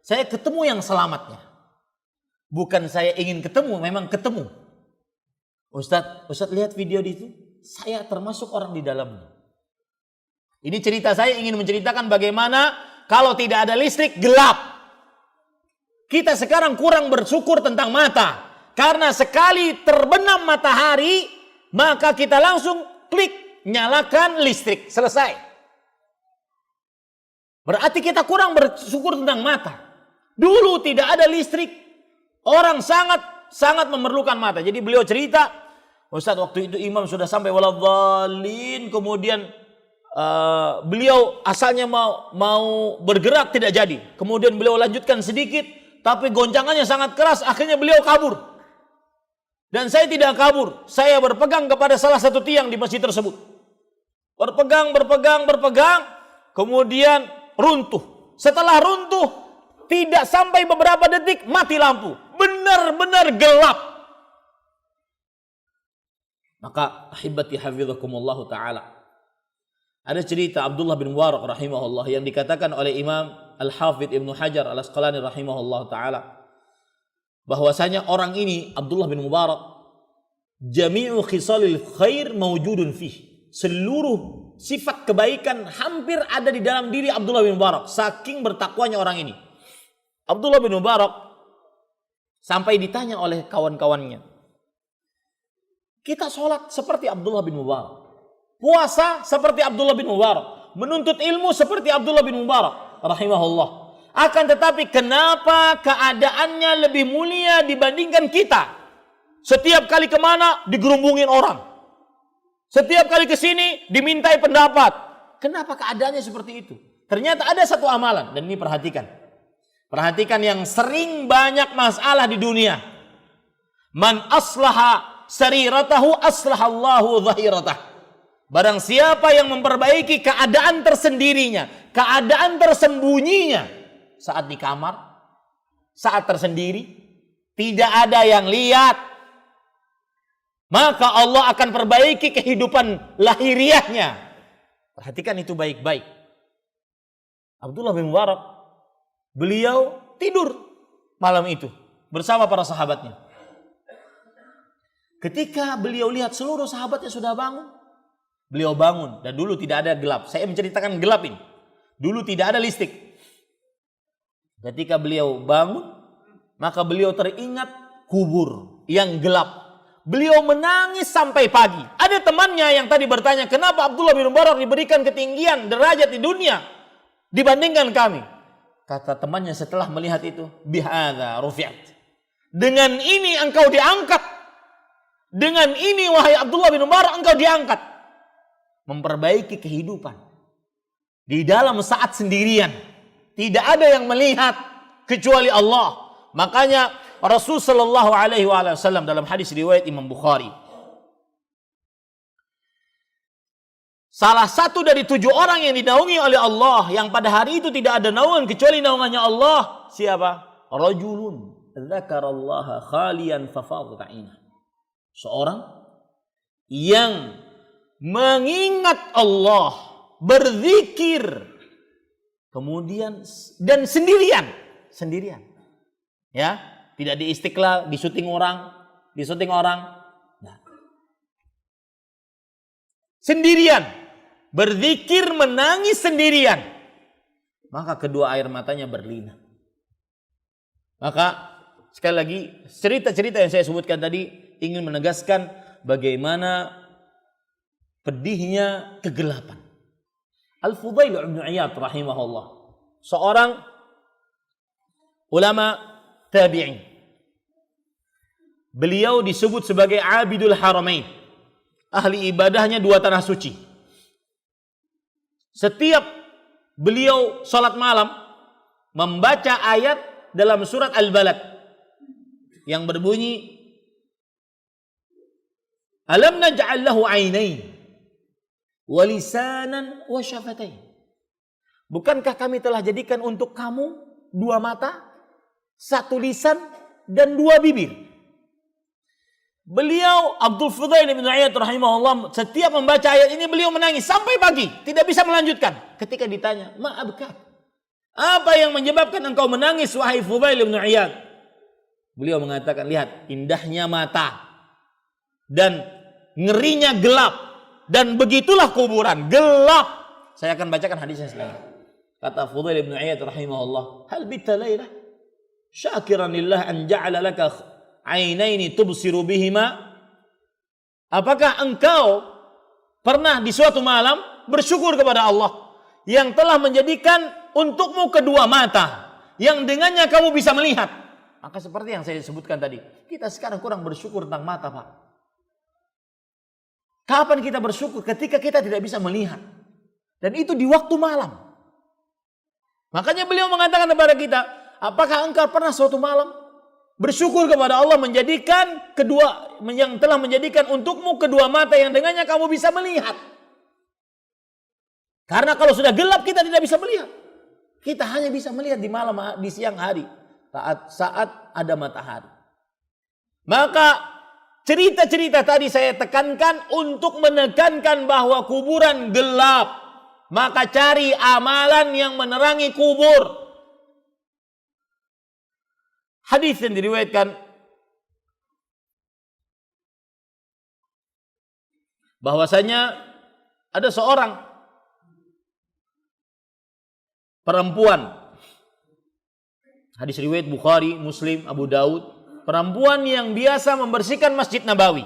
Saya ketemu yang selamatnya. Bukan saya ingin ketemu, memang ketemu. Ustadz lihat video di itu. Saya termasuk orang di dalamnya. Ini cerita saya ingin menceritakan bagaimana kalau tidak ada listrik gelap. Kita sekarang kurang bersyukur tentang mata. Karena sekali terbenam matahari, maka kita langsung klik, nyalakan listrik. Selesai. Berarti kita kurang bersyukur tentang mata. Dulu tidak ada listrik. Orang sangat memerlukan mata. Jadi beliau cerita, Ustadz waktu itu imam sudah sampai waladhdallin. Kemudian beliau asalnya mau bergerak tidak jadi. Kemudian beliau lanjutkan sedikit. Tapi goncangannya sangat keras. Akhirnya beliau kabur. Dan saya tidak kabur. Saya berpegang kepada salah satu tiang di masjid tersebut. Berpegang. Kemudian runtuh. Setelah runtuh, tidak sampai beberapa detik mati lampu. Benar-benar gelap. Maka ahibati hafizakumullah ta'ala, ada cerita Abdullah bin Mubarak rahimahullah yang dikatakan oleh Imam Al-Hafidh Ibnu Hajar Al-Asqalani rahimahullah ta'ala, bahwasanya orang ini Abdullah bin Mubarak jami'u khisalil khair mawjudun fih, seluruh sifat kebaikan hampir ada di dalam diri Abdullah bin Mubarak, saking bertakwanya orang ini. Abdullah bin Mubarak sampai ditanya oleh kawan-kawannya, kita sholat seperti Abdullah bin Mubarak, puasa seperti Abdullah bin Mubarak, menuntut ilmu seperti Abdullah bin Mubarak rahimahullah. Akan tetapi kenapa keadaannya lebih mulia dibandingkan kita? Setiap kali kemana digerumbungin orang, setiap kali ke sini dimintai pendapat. Kenapa keadaannya seperti itu? Ternyata ada satu amalan, dan ini perhatikan. Perhatikan yang sering banyak masalah di dunia. Man aslaha sariratahu aslahallahu zahiratah. Barang siapa yang memperbaiki keadaan tersendirinya, keadaan tersembunyinya, saat di kamar, saat tersendiri, tidak ada yang lihat, maka Allah akan perbaiki kehidupan lahiriahnya. Perhatikan itu baik-baik. Abdullah bin Mubarak, beliau tidur malam itu bersama para sahabatnya. Ketika beliau lihat seluruh sahabatnya sudah bangun, beliau bangun. Dan dulu tidak ada gelap. Saya menceritakan gelap ini. Dulu tidak ada listrik. Ketika beliau bangun, maka beliau teringat kubur yang gelap. Beliau menangis sampai pagi. Ada temannya yang tadi bertanya, kenapa Abdullah bin Mubarak diberikan ketinggian derajat di dunia dibandingkan kami? Kata temannya setelah melihat itu, bihadza rufi'at. Dengan ini engkau diangkat. Dengan ini wahai Abdullah bin Mubarak engkau diangkat. Memperbaiki kehidupan di dalam saat sendirian. Tidak ada yang melihat kecuali Allah. Makanya Rasul sallallahu alaihi wasallam dalam hadis riwayat Imam Bukhari, salah satu dari 7 orang yang dinaungi oleh Allah, yang pada hari itu tidak ada naungan kecuali naungannya Allah. Siapa? Rajulun dzakarallaha khalian fafadat 'ainah. Seorang yang mengingat Allah, berzikir, kemudian dan sendirian. Ya, tidak di Istiqlal, di syuting orang. Nah. Sendirian, berzikir, menangis sendirian. Maka kedua air matanya berlinang. Maka sekali lagi, cerita-cerita yang saya sebutkan tadi ingin menegaskan bagaimana pedihnya kegelapan. Al-Fudail bin Iyad rahimahullah, seorang ulama tabi'in. Beliau disebut sebagai Abidul Haramain, ahli ibadahnya 2 tanah suci. Setiap beliau salat malam membaca ayat dalam surat Al-Balad yang berbunyi, alam naj'al lahu 'ainain wa lisanan wa syafatain. Bukankah kami telah jadikan untuk kamu 2 mata, 1 lisan dan 2 bibir? Beliau Abdul Fudail bin Iyad rahimahullah setiap membaca ayat ini beliau menangis sampai pagi, tidak bisa melanjutkan. Ketika ditanya, "Ma'abka?" Apa yang menyebabkan engkau menangis wahai Fudail bin Iyad? Beliau mengatakan, lihat indahnya mata dan ngerinya gelap, dan begitulah kuburan gelap. Saya akan bacakan hadisnya selanjutnya. Kata Fudail bin Iyad rahimahullah, hal bitta lailah syakiran lillah an ja'ala laka 'ainaini tubsiru bihima. Apakah engkau pernah di suatu malam bersyukur kepada Allah yang telah menjadikan untukmu 2 mata yang dengannya kamu bisa melihat? Maka seperti yang saya sebutkan tadi, kita sekarang kurang bersyukur tentang mata, Pak. Kapan kita bersyukur? Ketika kita tidak bisa melihat. Dan itu di waktu malam. Makanya beliau mengatakan kepada kita, apakah engkau pernah suatu malam bersyukur kepada Allah yang telah menjadikan untukmu 2 mata yang dengannya kamu bisa melihat? Karena kalau sudah gelap kita tidak bisa melihat. Kita hanya bisa melihat di siang hari saat ada matahari. Maka cerita-cerita tadi saya tekankan untuk menekankan bahwa kuburan gelap. Maka cari amalan yang menerangi kubur. Hadis yang diriwayatkan bahwasanya ada seorang perempuan, hadis riwayat Bukhari, Muslim, Abu Daud, perempuan yang biasa membersihkan Masjid Nabawi.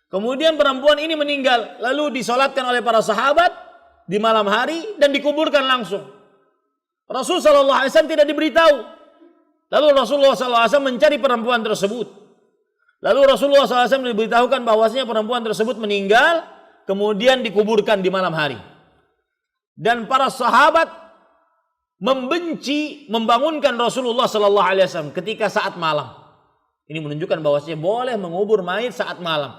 Kemudian perempuan ini meninggal, lalu disolatkan oleh para sahabat di malam hari dan dikuburkan langsung. Rasul SAW tidak diberitahu. Lalu Rasulullah SAW mencari perempuan tersebut. Lalu Rasulullah SAW diberitahukan bahwasanya perempuan tersebut meninggal, kemudian dikuburkan di malam hari. Dan para sahabat membenci membangunkan Rasulullah SAW ketika saat malam. Ini menunjukkan bahwasanya boleh mengubur mayit saat malam.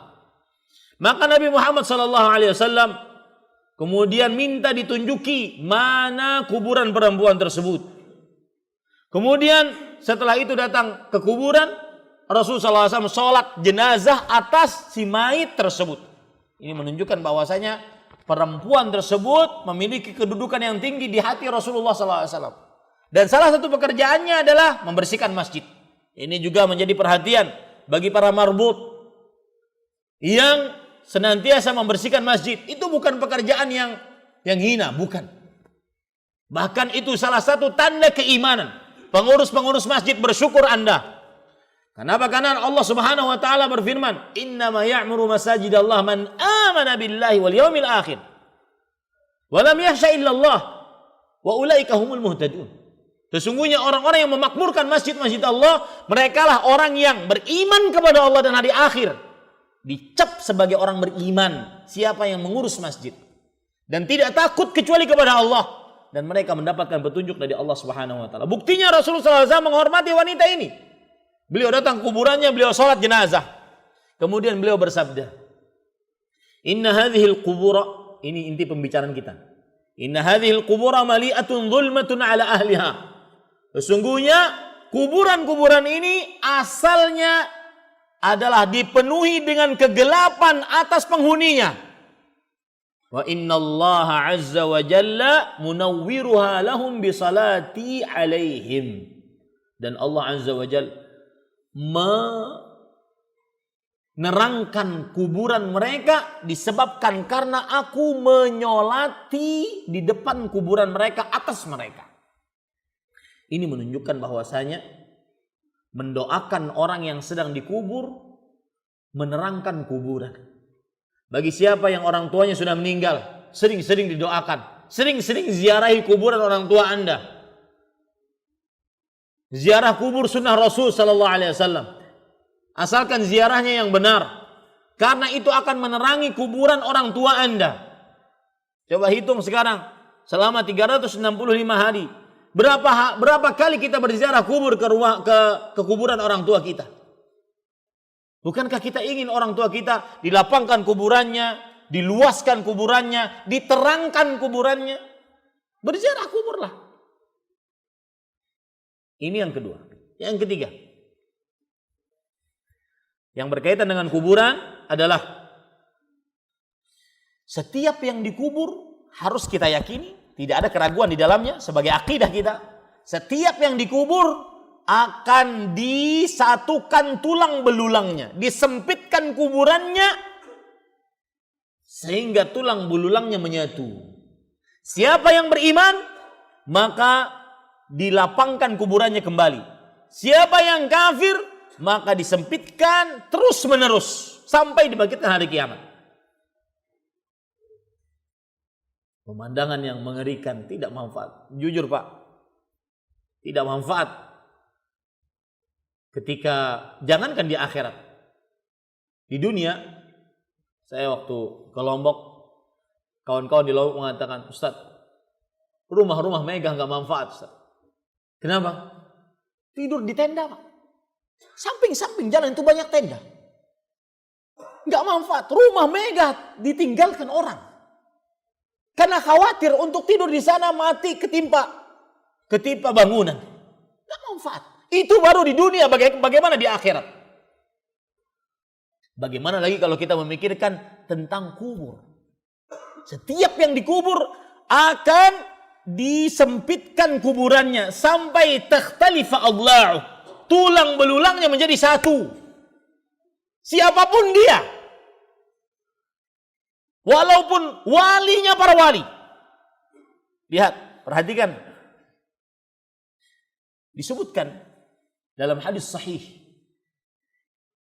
Maka Nabi Muhammad SAW kemudian minta ditunjuki mana kuburan perempuan tersebut. Kemudian setelah itu datang ke kuburan, Rasulullah SAW sholat jenazah atas si mayit tersebut. Ini menunjukkan bahwasanya perempuan tersebut memiliki kedudukan yang tinggi di hati Rasulullah SAW. Dan salah satu pekerjaannya adalah membersihkan masjid. Ini juga menjadi perhatian bagi para marbut yang senantiasa membersihkan masjid. Itu bukan pekerjaan yang hina, bukan. Bahkan itu salah satu tanda keimanan. Pengurus-pengurus masjid bersyukur Anda. Kenapa? Karena Allah Subhanahu wa taala berfirman, "Innama ya'muru masajidallah man amana billahi wal yaumil akhir wa lam yakhsha illallah wa ulaika humul muhtadun." Sesungguhnya orang-orang yang memakmurkan masjid-masjid Allah, merekalah orang yang beriman kepada Allah dan hari akhir. Dicap sebagai orang beriman siapa yang mengurus masjid dan tidak takut kecuali kepada Allah, dan mereka mendapatkan petunjuk dari Allah Subhanahu wa taala. Buktinya Rasulullah SAW menghormati wanita ini. Beliau datang ke kuburannya, beliau sholat jenazah. Kemudian beliau bersabda, "Inna hadhil qubura," ini inti pembicaraan kita. "Inna hadhil qubura mali'atun zulmatun ala ahliha." Sesungguhnya kuburan-kuburan ini asalnya adalah dipenuhi dengan kegelapan atas penghuninya. Wa innallaha azza wa jalla munawwiruha lahum bisalati alaihim. Dan Allah azza wa jalla menerangkan kuburan mereka disebabkan karena aku menyolati di depan kuburan mereka atas mereka. Ini menunjukkan bahwasanya mendoakan orang yang sedang dikubur menerangkan kuburan. Bagi siapa yang orang tuanya sudah meninggal, sering-sering didoakan, sering-sering ziarahi kuburan orang tua Anda. Ziarah kubur sunnah Rasul sallallahu alaihi wasallam. Asalkan ziarahnya yang benar, karena itu akan menerangi kuburan orang tua Anda. Coba hitung sekarang, selama 365 hari, berapa kali kita berziarah kubur ke kuburan orang tua kita? Bukankah kita ingin orang tua kita dilapangkan kuburannya, diluaskan kuburannya, diterangkan kuburannya? Berziarah kuburlah. Ini yang kedua. Yang ketiga, yang berkaitan dengan kuburan adalah setiap yang dikubur harus kita yakini, tidak ada keraguan di dalamnya sebagai akidah kita. Setiap yang dikubur akan disatukan tulang belulangnya, disempitkan kuburannya sehingga tulang belulangnya menyatu. Siapa yang beriman, maka dilapangkan kuburannya kembali. Siapa yang kafir, maka disempitkan terus menerus sampai dibangkitkan hari kiamat. Pemandangan yang mengerikan, tidak manfaat. Jujur Pak, tidak manfaat. Ketika, jangankan di akhirat, di dunia, saya waktu ke Lombok, kawan-kawan di Lombok mengatakan, "Ustaz, rumah-rumah megah nggak manfaat, Ustaz." Kenapa? Tidur di tenda, Pak. Samping-samping jalan itu banyak tenda. Nggak manfaat. Rumah megah ditinggalkan orang. Karena khawatir untuk tidur di sana mati ketimpa ketimpa bangunan. Tidak manfaat. Itu baru di dunia, bagaimana di akhirat? Bagaimana lagi kalau kita memikirkan tentang kubur? Setiap yang dikubur akan disempitkan kuburannya sampai takhtalifa adla'u. Tulang belulangnya menjadi satu. Siapapun dia. Walaupun walinya para wali. Lihat, perhatikan. Disebutkan dalam hadis sahih.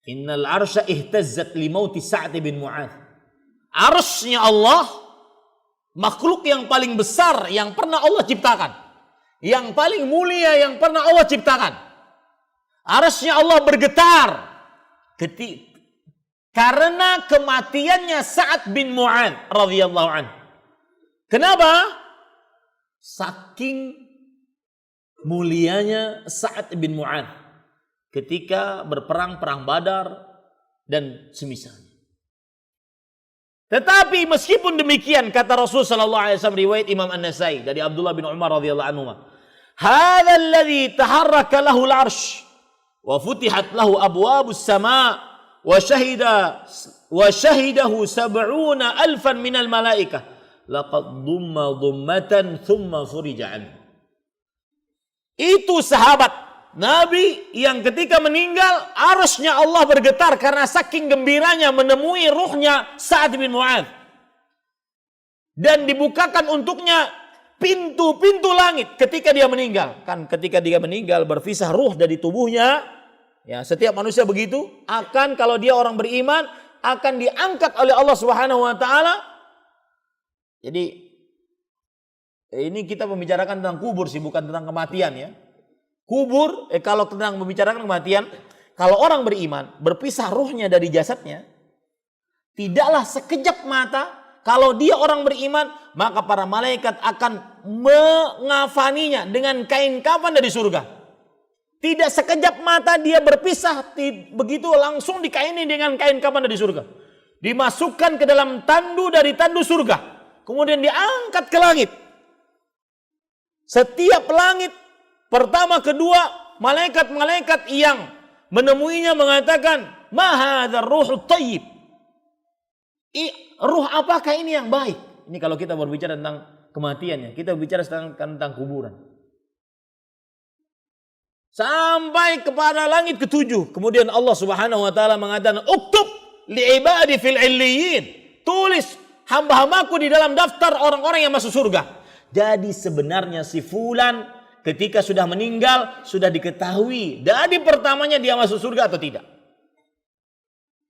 Innal arsya ihtazzat li mauti Sa'd bin Mu'adz. Arsy-nya Allah, makhluk yang paling besar yang pernah Allah ciptakan. Yang paling mulia yang pernah Allah ciptakan. Arsy-nya Allah bergetar karena kematiannya Sa'd bin Mu'adz radhiyallahu anhu. Kenapa? Saking mulianya Sa'd bin Mu'adz ketika berperang perang Badar dan semisalnya. Tetapi meskipun demikian, kata Rasul sallallahu alaihi wasallam, riwayat Imam An-Nasai dari Abdullah bin Umar radhiyallahu anhu, "Hadzal ladzi taharraka lahu al-'arsy wa futihat lahu abwabus sama' wa shahidahu 70,000 minal malaikah laqad dhumma dhummatan thumma furija anhu." Itu sahabat Nabi yang ketika meninggal, arsy-nya Allah bergetar karena saking gembiranya menemui ruhnya Sa'd bin Mu'adz. Dan dibukakan untuknya pintu-pintu langit ketika dia meninggal. Kan ketika dia meninggal berpisah ruh dari tubuhnya. Ya, setiap manusia begitu. Akan kalau dia orang beriman, akan diangkat oleh Allah Subhanahu wa taala. Jadi ini kita membicarakan tentang kubur sih, bukan tentang kematian ya. Kubur, kalau tentang membicarakan kematian, kalau orang beriman berpisah ruhnya dari jasadnya, tidaklah sekejap mata. Kalau dia orang beriman, maka para malaikat akan mengafaninya dengan kain kafan dari surga. Tidak sekejap mata dia berpisah, begitu langsung dikaini dengan kain kafan dari surga. Dimasukkan ke dalam tandu dari tandu surga, kemudian diangkat ke langit. Setiap langit pertama, kedua, malaikat-malaikat yang menemuinya mengatakan, "Ma hadzal ruhut thayyib." Ruh apakah ini yang baik? Ini kalau kita berbicara tentang kematian ya, kita bicara tentang kuburan. Sampai kepada langit ketujuh, kemudian Allah Subhanahu wa taala mengatakan, "Uktub li'ibadi fil 'illiyyin." Tulis hamba-hambaku di dalam daftar orang-orang yang masuk surga. Jadi sebenarnya si fulan ketika sudah meninggal, sudah diketahui dari pertamanya dia masuk surga atau tidak.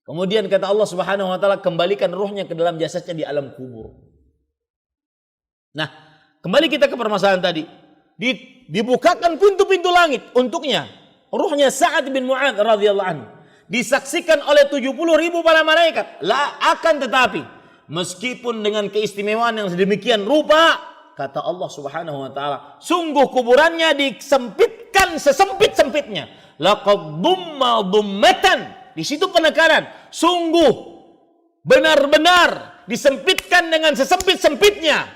Kemudian kata Allah Subhanahu wa taala, kembalikan ruhnya ke dalam jasadnya di alam kubur. Nah, kembali kita ke permasalahan tadi. Dibukakan pintu-pintu langit untuknya. Ruhnya Sa'd bin Mu'adz radhiyallahu anhu. Disaksikan oleh 70.000 para malaikat. Akan tetapi, meskipun dengan keistimewaan yang sedemikian rupa, kata Allah Subhanahu wa taala, sungguh kuburannya disempitkan sesempit-sempitnya. Laqad dhumma dhummatan. Di situ penekanan, sungguh benar-benar disempitkan dengan sesempit-sempitnya.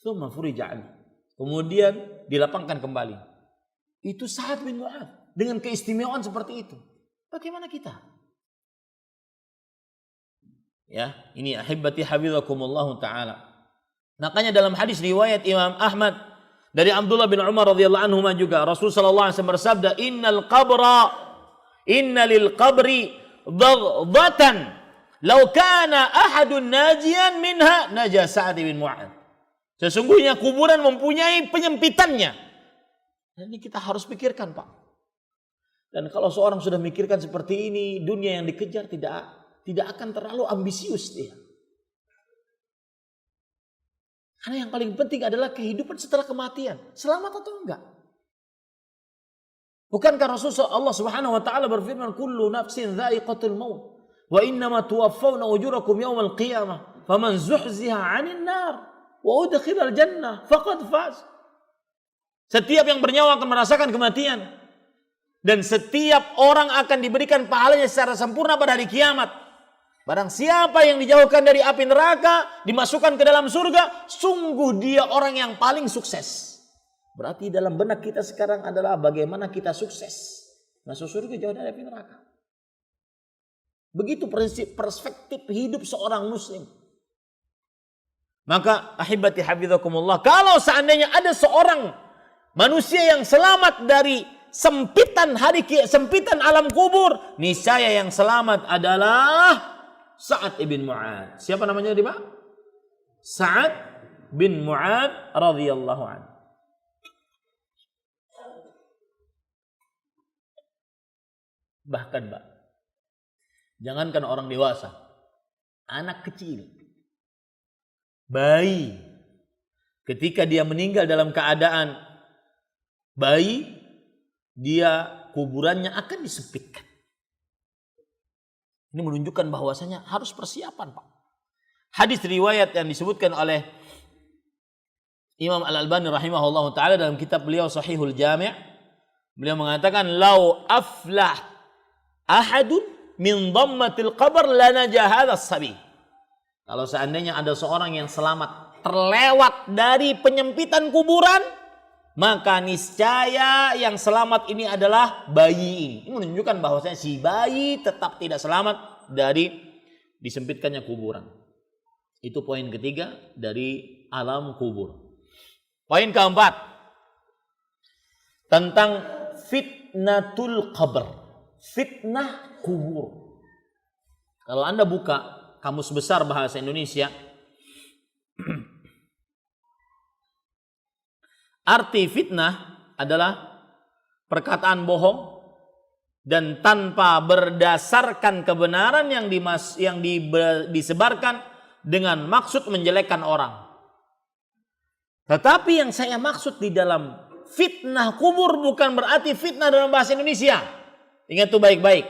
Tsumma furija anhu. Kemudian dilapangkan kembali. Itu Sa'd bin Mu'adz dengan keistimewaan seperti itu. Bagaimana kita? Ya, ini ahibati hafizakumullah taala. Makanya dalam hadis riwayat Imam Ahmad dari Abdullah bin Umar radhiyallahu anhu juga, Rasul sallallahu alaihi wasallam bersabda, "Inna lil qabri dhadatan law kana ahadun najian minha naja Sa'd bin Mu'adz." Sesungguhnya kuburan mempunyai penyempitannya. Ini kita harus pikirkan, Pak. Dan kalau seorang sudah mikirkan seperti ini, dunia yang dikejar tidak akan terlalu ambisius dia. Karena yang paling penting adalah kehidupan setelah kematian. Selamat atau enggak? Bukankah Rasulullah Allah Subhanahu wa taala berfirman, "Kullu nafsin dha'iqatul maut wa innama tuwaffawna ujurakum yawmal qiyamah faman zuhziha 'anil nar wa udkhilal jannah faqad faz." Setiap yang bernyawa akan merasakan kematian, dan setiap orang akan diberikan pahalanya secara sempurna pada hari kiamat. Barang siapa yang dijauhkan dari api neraka, dimasukkan ke dalam surga, sungguh dia orang yang paling sukses. Berarti dalam benak kita sekarang adalah bagaimana kita sukses masuk surga jauh dari api neraka. Begitu prinsip perspektif hidup seorang muslim. Maka ahibati hafizakumullah, kalau seandainya ada seorang manusia yang selamat dari sempitan alam kubur, niscaya yang selamat adalah Sa'ad ibn Mu'adz. Siapa namanya dia, Pak? Sa'ad bin Mu'adz radhiyallahu anhu. Bahkan, Pak, jangankan orang dewasa, anak kecil, bayi, ketika dia meninggal dalam keadaan bayi, dia kuburannya akan disempitkan. Ini menunjukkan bahwasanya harus persiapan, Pak. Hadis riwayat yang disebutkan oleh Imam Al-Albani rahimahullah ta'ala dalam kitab beliau Sahihul Jami', beliau mengatakan, "Lau aflah ahadun min dhammatil qabr lanaja hadzal sabi." Kalau seandainya ada seorang yang selamat terlewat dari penyempitan kuburan, maka niscaya yang selamat ini adalah bayi ini. Ini menunjukkan bahwasanya si bayi tetap tidak selamat dari disempitkannya kuburan. Itu poin ketiga dari alam kubur. Poin keempat, tentang fitnatul qabr. Fitnah kubur. Kalau Anda buka Kamus Besar Bahasa Indonesia, arti fitnah adalah perkataan bohong dan tanpa berdasarkan kebenaran yang disebarkan dengan maksud menjelekkan orang. Tetapi yang saya maksud di dalam fitnah kubur bukan berarti fitnah dalam bahasa Indonesia. Ingat itu baik-baik.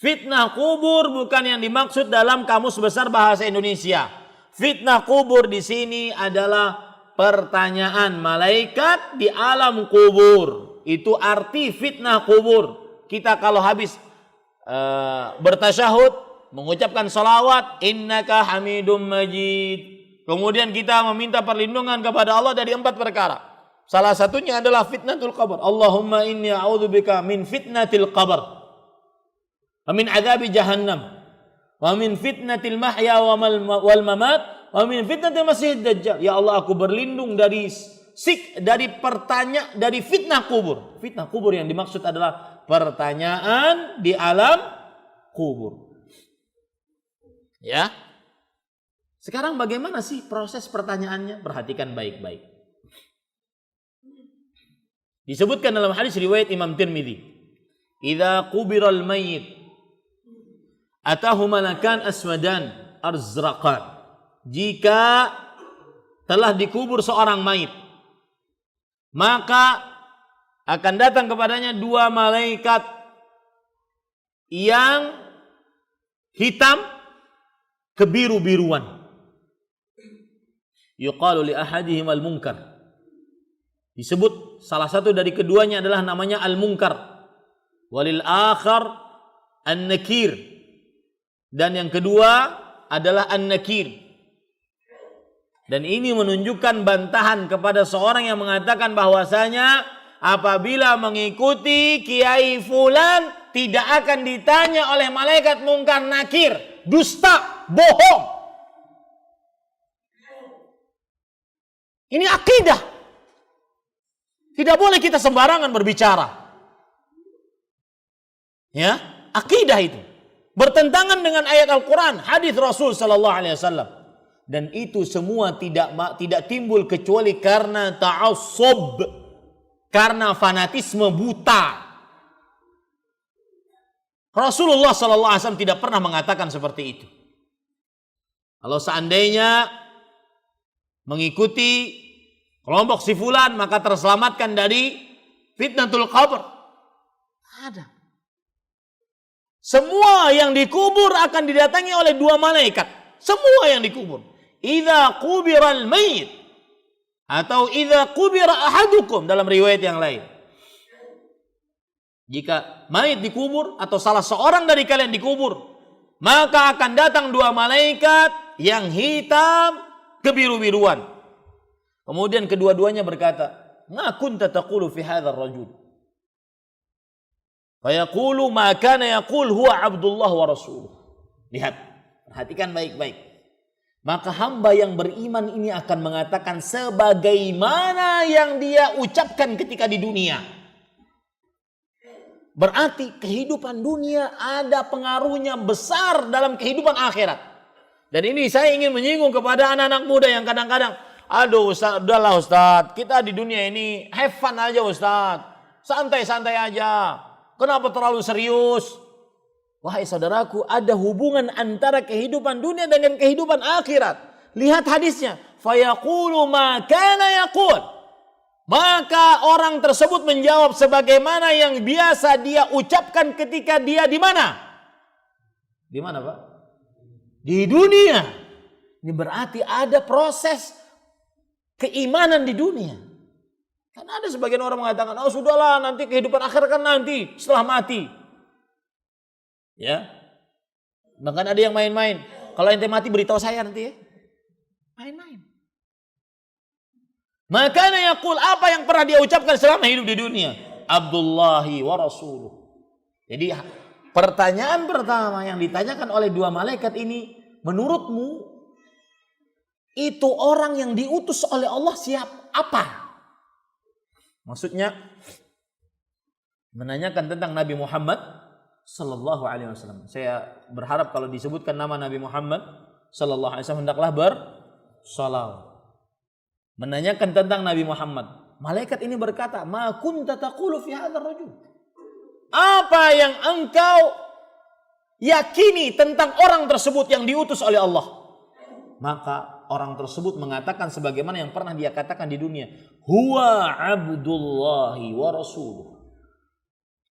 Fitnah kubur bukan yang dimaksud dalam Kamus Besar Bahasa Indonesia. Fitnah kubur di sini adalah pertanyaan malaikat di alam kubur. Itu arti fitnah kubur. Kita kalau habis bertasyahud, mengucapkan salawat, innaka hamidum majid. Kemudian kita meminta perlindungan kepada Allah dari 4 perkara. Salah satunya adalah fitnatul qabr. Allahumma inni a'udzubika min fitnatil qabr wa min adzabi jahannam wa min fitnatil mahya wal mamat wa min fitnatil masiihid dajjal. Ya Allah, aku berlindung dari fitnah kubur. Fitnah kubur yang dimaksud adalah pertanyaan di alam kubur. Ya. Sekarang bagaimana sih proses pertanyaannya? Perhatikan baik-baik. Disebutkan dalam hadis riwayat Imam Tirmidzi, "Idza qubiral mayyit atahu malakan aswadan arzraqan." Jika telah dikubur seorang mayit, maka akan datang kepadanya 2 malaikat yang hitam kebiru-biruan. Yuqalu li ahadihim al-munkar. Disebut salah satu dari keduanya adalah namanya al-munkar. Walil akhar an-nakir. Dan yang kedua adalah an-nakir. Dan ini menunjukkan bantahan kepada seorang yang mengatakan bahwasanya apabila mengikuti Kiai Fulan tidak akan ditanya oleh malaikat mungkar nakir. Dusta, bohong. Ini akidah. Tidak boleh kita sembarangan berbicara. Ya, akidah itu bertentangan dengan ayat Al-Qur'an, hadis Rasul sallallahu alaihi wasallam. Dan itu semua tidak timbul kecuali karena ta'assub, karena fanatisme buta. Rasulullah sallallahu alaihi wasallam tidak pernah mengatakan seperti itu. Kalau seandainya mengikuti kelompok si fulan maka terselamatkan dari fitnatul qabr. Ada. Semua yang dikubur akan didatangi oleh 2 malaikat. Semua yang dikubur. Idza qubiral mayyit atau idza qubira ahadukum dalam riwayat yang lain. Jika mayit dikubur atau salah seorang dari kalian dikubur, maka akan datang 2 malaikat yang hitam kebiru-biruan. Kemudian kedua-duanya berkata, "Ma kunta taqulu fi hadzal rajul?" Fa yaqulu ma kana yaqul huwa Abdullah wa rasuluh. Lihat, perhatikan baik-baik. Maka hamba yang beriman ini akan mengatakan sebagaimana yang dia ucapkan ketika di dunia. Berarti kehidupan dunia ada pengaruhnya besar dalam kehidupan akhirat. Dan ini saya ingin menyinggung kepada anak-anak muda yang kadang-kadang, aduh Ustaz, udahlah Ustaz, kita di dunia ini have fun aja Ustaz, santai-santai aja, kenapa terlalu serius? Wahai saudaraku, ada hubungan antara kehidupan dunia dengan kehidupan akhirat. Lihat hadisnya, fayaqulu ma kana yaqul. Maka orang tersebut menjawab sebagaimana yang biasa dia ucapkan ketika dia di mana? Di mana, Pak? Di dunia. Ini berarti ada proses keimanan di dunia. Karena ada sebagian orang mengatakan, oh sudahlah nanti kehidupan akhir kan nanti setelah mati. Ya. Bahkan ada yang main-main. Kalau ente mati beritahu saya nanti ya. Main-main. Makanya yaqul, apa yang pernah dia ucapkan selama hidup di dunia? Abdullahi wa rasuluh. Jadi pertanyaan pertama yang ditanyakan oleh dua malaikat ini, menurutmu itu orang yang diutus oleh Allah apa? Maksudnya menanyakan tentang Nabi Muhammad sallallahu alaihi wasallam. Saya berharap kalau disebutkan nama Nabi Muhammad sallallahu alaihi wasallam hendaklah bersalawat. Menanyakan tentang Nabi Muhammad. Malaikat ini berkata, "Ma kunta taqulu fi hadzal rajul?" Apa yang engkau yakini tentang orang tersebut yang diutus oleh Allah? Maka orang tersebut mengatakan sebagaimana yang pernah dia katakan di dunia, huwa Abdullahi wa rasuluh.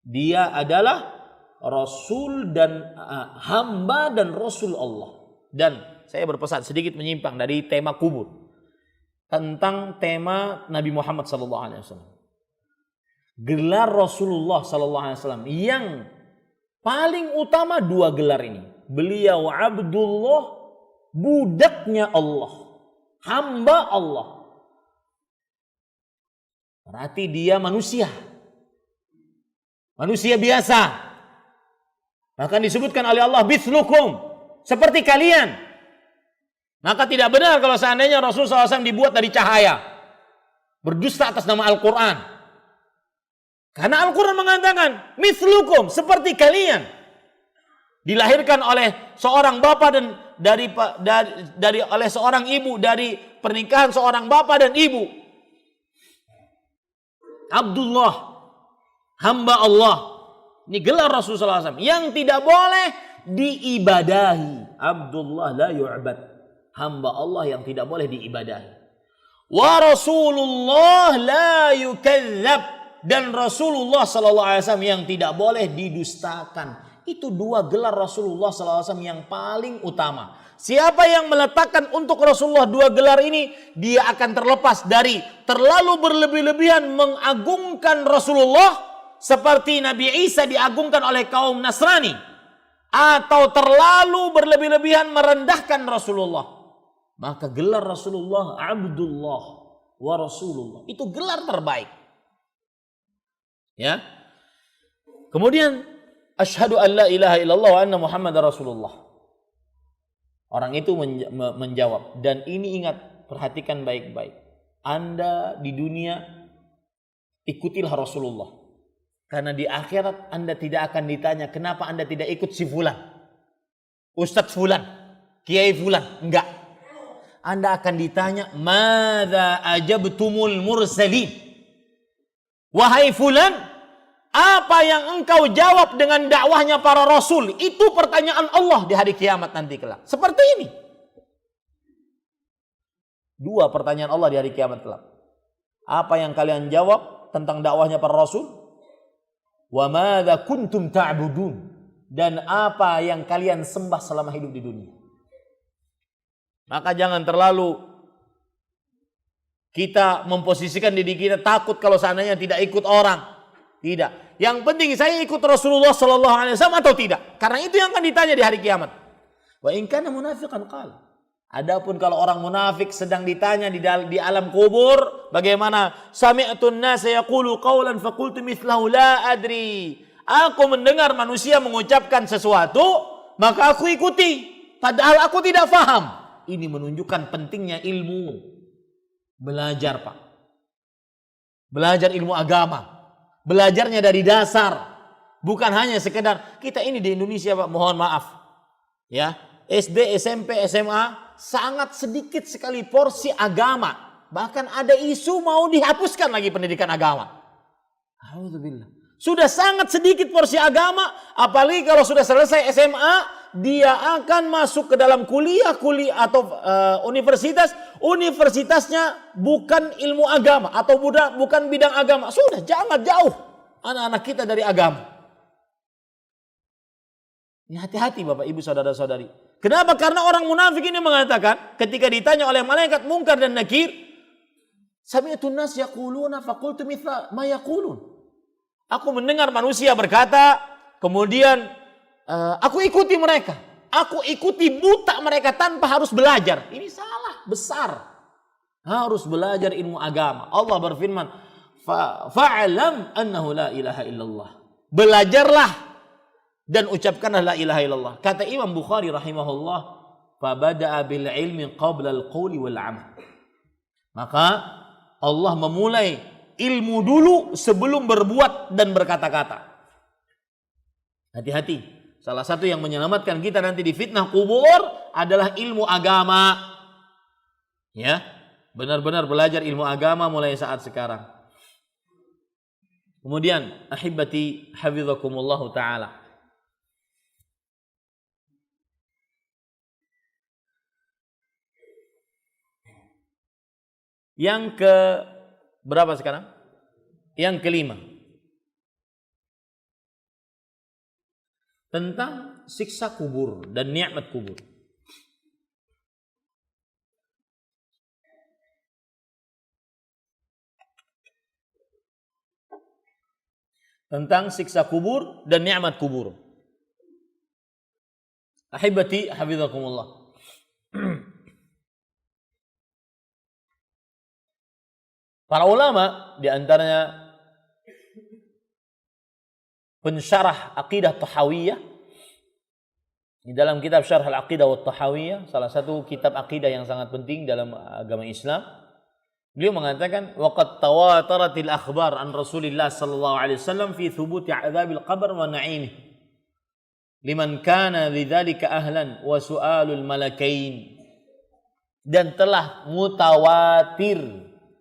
Dia adalah rasul dan hamba dan rasul Allah. Dan saya berpesan sedikit menyimpang dari tema kubur, tentang tema Nabi Muhammad SAW. Gelar Rasulullah SAW yang paling utama dua gelar ini. Beliau Abdullah, budaknya Allah, hamba Allah. Berarti dia manusia biasa. Bahkan disebutkan oleh Allah, "Mithlukum", seperti kalian. Maka tidak benar kalau seandainya Rasulullah SAW dibuat dari cahaya, berdusta atas nama Al-Quran. Karena Al-Quran mengatakan, "Mithlukum", seperti kalian. Dilahirkan oleh seorang bapak dan dari oleh seorang ibu, dari pernikahan seorang bapak dan ibu. Abdullah, hamba Allah. Ini gelar Rasulullah SAW yang tidak boleh diibadahi. Abdullah la yu'bad, hamba Allah yang tidak boleh diibadahi. Wa Rasulullah la yukadzab, dan Rasulullah SAW yang tidak boleh didustakan. Itu dua gelar Rasulullah SAW yang paling utama. Siapa yang meletakkan untuk Rasulullah dua gelar ini, dia akan terlepas dari terlalu berlebih-lebihan mengagungkan Rasulullah seperti Nabi Isa diagungkan oleh kaum Nasrani, atau terlalu berlebih-lebihan merendahkan Rasulullah. Maka gelar Rasulullah Abdullah wa Rasulullah itu gelar terbaik. Ya. Kemudian asyhadu an la ilaha illallah wa anna Muhammadar Rasulullah. Orang itu menjawab, dan ini ingat, perhatikan baik-baik. Anda di dunia ikutilah Rasulullah. Karena di akhirat Anda tidak akan ditanya kenapa Anda tidak ikut si fulan, Ustadz fulan, Kiai fulan. Enggak. Anda akan ditanya, madza ajabtumul mursalin? Wahai fulan, apa yang engkau jawab dengan dakwahnya para rasul? Itu pertanyaan Allah di hari kiamat nanti kelak. Seperti ini. Dua pertanyaan Allah di hari kiamat kelak. Apa yang kalian jawab tentang dakwahnya para rasul? Wa madza kuntum ta'budun? Dan apa yang kalian sembah selama hidup di dunia? Maka jangan terlalu kita memposisikan diri kita takut kalau seandainya tidak ikut orang. Tidak. Yang penting saya ikut Rasulullah sallallahu alaihi wasallam atau tidak. Karena itu yang akan ditanya di hari kiamat. Wa in kana munafiqan qala. Adapun kalau orang munafik sedang ditanya di alam kubur, bagaimana? Sami'tun nasa yaqulu qawlan faqultu mithlahu la adri. Aku mendengar manusia mengucapkan sesuatu, maka aku ikuti, padahal aku tidak faham. Ini menunjukkan pentingnya ilmu. Belajar, Pak. Belajar ilmu agama. Belajarnya dari dasar. Bukan hanya sekedar kita ini di Indonesia, Pak, mohon maaf. Ya, SD, SMP, SMA sangat sedikit sekali porsi agama. Bahkan ada isu mau dihapuskan lagi pendidikan agama. Alhamdulillah. Sudah sangat sedikit porsi agama, apalagi kalau sudah selesai SMA, dia akan masuk ke dalam kuliah atau universitasnya bukan ilmu agama atau bukan bidang agama. Sudah jangan jauh anak-anak kita dari agama. Ini hati-hati Bapak Ibu saudara-saudari. Kenapa? Karena orang munafik ini mengatakan ketika ditanya oleh malaikat Munkar dan Nakir, sami'tun nas yaquluna faqultu mithla ma yaqulun. Aku mendengar manusia berkata, kemudian aku ikuti mereka. Aku ikuti buta mereka tanpa harus belajar. Ini salah besar. Harus belajar ilmu agama. Allah berfirman, fa'alam annahu la ilaha illallah. Belajarlah dan ucapkanlah la ilaha illallah. Kata Imam Bukhari rahimahullah, fabada'a bil ilmi qabla al-qawli wal 'amal. Maka Allah memulai ilmu dulu sebelum berbuat dan berkata-kata. Hati-hati. Salah satu yang menyelamatkan kita nanti di fitnah kubur adalah ilmu agama. Ya, benar-benar belajar ilmu agama mulai saat sekarang. Kemudian, ahibati hafizakumullah ta'ala. Yang ke berapa sekarang? Yang kelima. Tentang siksa kubur dan nikmat kubur. Tentang siksa kubur dan nikmat kubur. Ahibati hafizakumullah. Para ulama di antaranya pensyarah aqidah Tahawiyah di dalam kitab Syarh al-Aqidah wa Tahawiyah, salah satu kitab aqidah yang sangat penting dalam agama Islam. Beliau mengatakan waqad tawataratil akhbar an Rasulillah sallallahu alaihi wasallam fi thubuti adzabil qabr wa na'imih liman kana lidzalika ahlan wa su'alul malakain. Dan telah mutawatir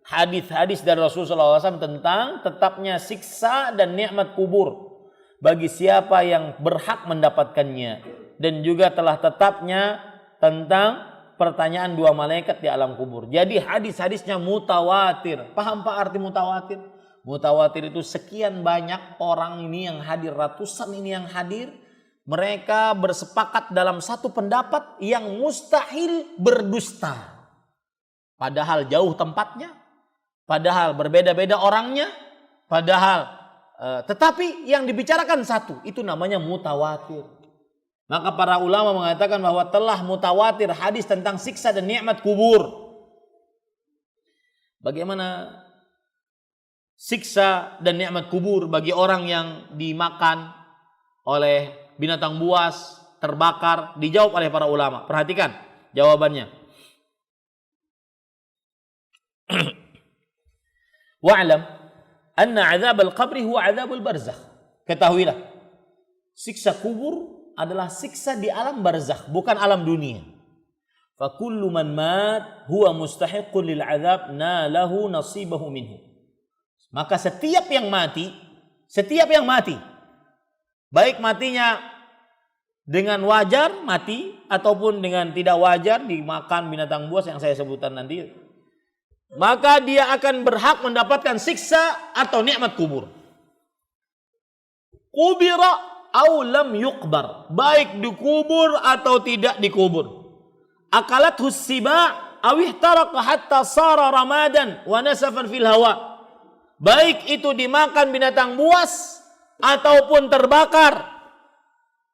hadis-hadis dari Rasulullah SAW tentang tetapnya siksa dan nikmat kubur bagi siapa yang berhak mendapatkannya, dan juga telah tetapnya tentang pertanyaan dua malaikat di alam kubur. Jadi hadis-hadisnya mutawatir. Paham Pak arti mutawatir? Mutawatir itu sekian banyak orang ini yang hadir, ratusan ini yang hadir, mereka bersepakat dalam satu pendapat yang mustahil berdusta. Padahal jauh tempatnya, padahal berbeda-beda orangnya, padahal tetapi yang dibicarakan satu, itu namanya mutawatir. Maka para ulama mengatakan bahwa telah mutawatir hadis tentang siksa dan nikmat kubur. Bagaimana siksa dan nikmat kubur bagi orang yang dimakan oleh binatang buas, terbakar? Dijawab oleh para ulama. Perhatikan jawabannya. Wa'lam anna azab al-qabri huwa azab al-barzakh. Ketahuilah, siksa kubur adalah siksa di alam barzakh, bukan alam dunia. Fa kullu man mat huwa mustahiqqun lil azab nalahu nasibahu minhu. Maka setiap yang mati, baik matinya dengan wajar mati ataupun dengan tidak wajar dimakan binatang buas yang saya sebutkan nanti, maka dia akan berhak mendapatkan siksa atau nikmat kubur. Kubira aw lam yuqbar, baik dikubur atau tidak dikubur. Akalathu siba aw ihtaraqa hatta sara ramadan wa nasafan fil hawa, baik itu dimakan binatang buas ataupun terbakar,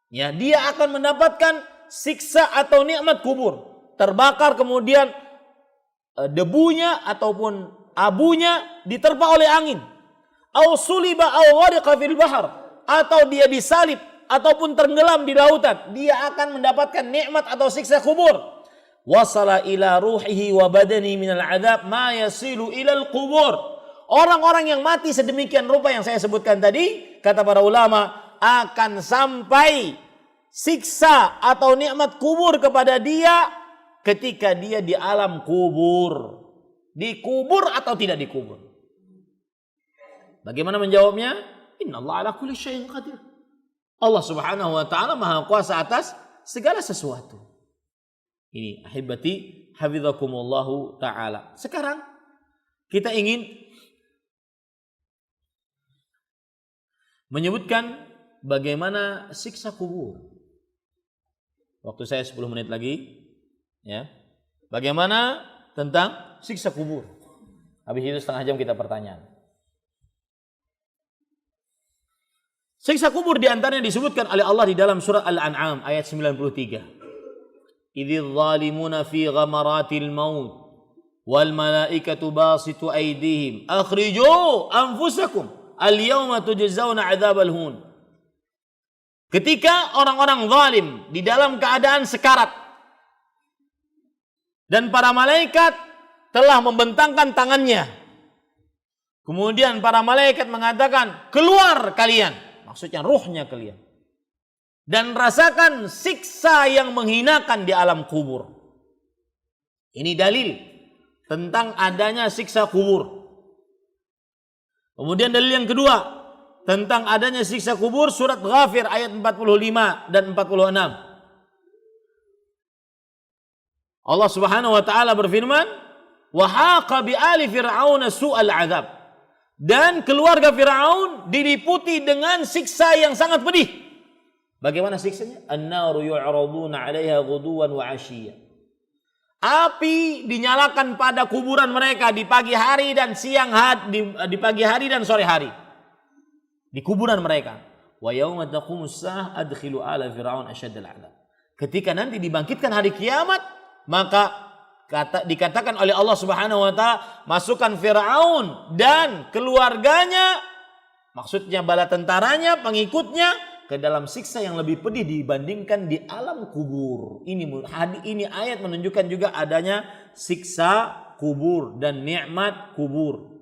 ya dia akan mendapatkan siksa atau nikmat kubur. terbakar, kemudian debunya ataupun abunya diterpa oleh angin. Au suliba au ghariqa fil bahr, atau dia disalib ataupun tenggelam di lautan, dia akan mendapatkan nikmat atau siksa kubur. Wasala ila ruhihi wa badani minal adzab ma yasilu ilal qubur. Orang-orang yang mati sedemikian rupa yang saya sebutkan tadi, kata para ulama, akan sampai siksa atau nikmat kubur kepada dia ketika dia di alam kubur. Dikubur atau tidak dikubur? Bagaimana menjawabnya? Innallaha ala kulli syai'in qadir. Allah Subhanahu wa taala Maha Kuasa atas segala sesuatu. Ini ahibati hafizakumullahu taala. Sekarang kita ingin menyebutkan bagaimana siksa kubur. Waktu saya 10 menit lagi, ya. Bagaimana tentang siksa kubur? Habis itu setengah jam kita pertanyaan. Siksa kubur diantaranya disebutkan oleh Allah di dalam surah Al-An'am ayat 93. Idzal zalimuna fi ghamaratil maut wal malaikatu basitu aydihim akhriju anfusakum al yawma tujzauna adzabal hun. Ketika orang-orang zalim di dalam keadaan sekarat dan para malaikat telah membentangkan tangannya, kemudian para malaikat mengatakan, keluar kalian, maksudnya ruhnya kalian, dan rasakan siksa yang menghinakan di alam kubur. Ini dalil tentang adanya siksa kubur. Kemudian dalil yang kedua tentang adanya siksa kubur, surat Ghafir ayat 45 dan 46. Allah Subhanahu wa taala berfirman, "Wa haqa bi ali fir'auna su'al 'adzab." Dan keluarga Firaun diliputi dengan siksa yang sangat pedih. Bagaimana siksanya? An-naru yu'raduna 'alaiha ghuduwan wa 'ashiyya. Api dinyalakan pada kuburan mereka di pagi hari dan di pagi hari dan sore hari. Di kuburan mereka. Wa yauma taqumus saah adkhilu ala fir'aun asyaddal 'adzab. Ketika nanti dibangkitkan hari kiamat, maka dikatakan oleh Allah Subhanahu wa taala, masukkan Firaun dan keluarganya, maksudnya bala tentaranya, pengikutnya, ke dalam siksa yang lebih pedih dibandingkan di alam kubur. Ini ayat menunjukkan juga adanya siksa kubur dan nikmat kubur.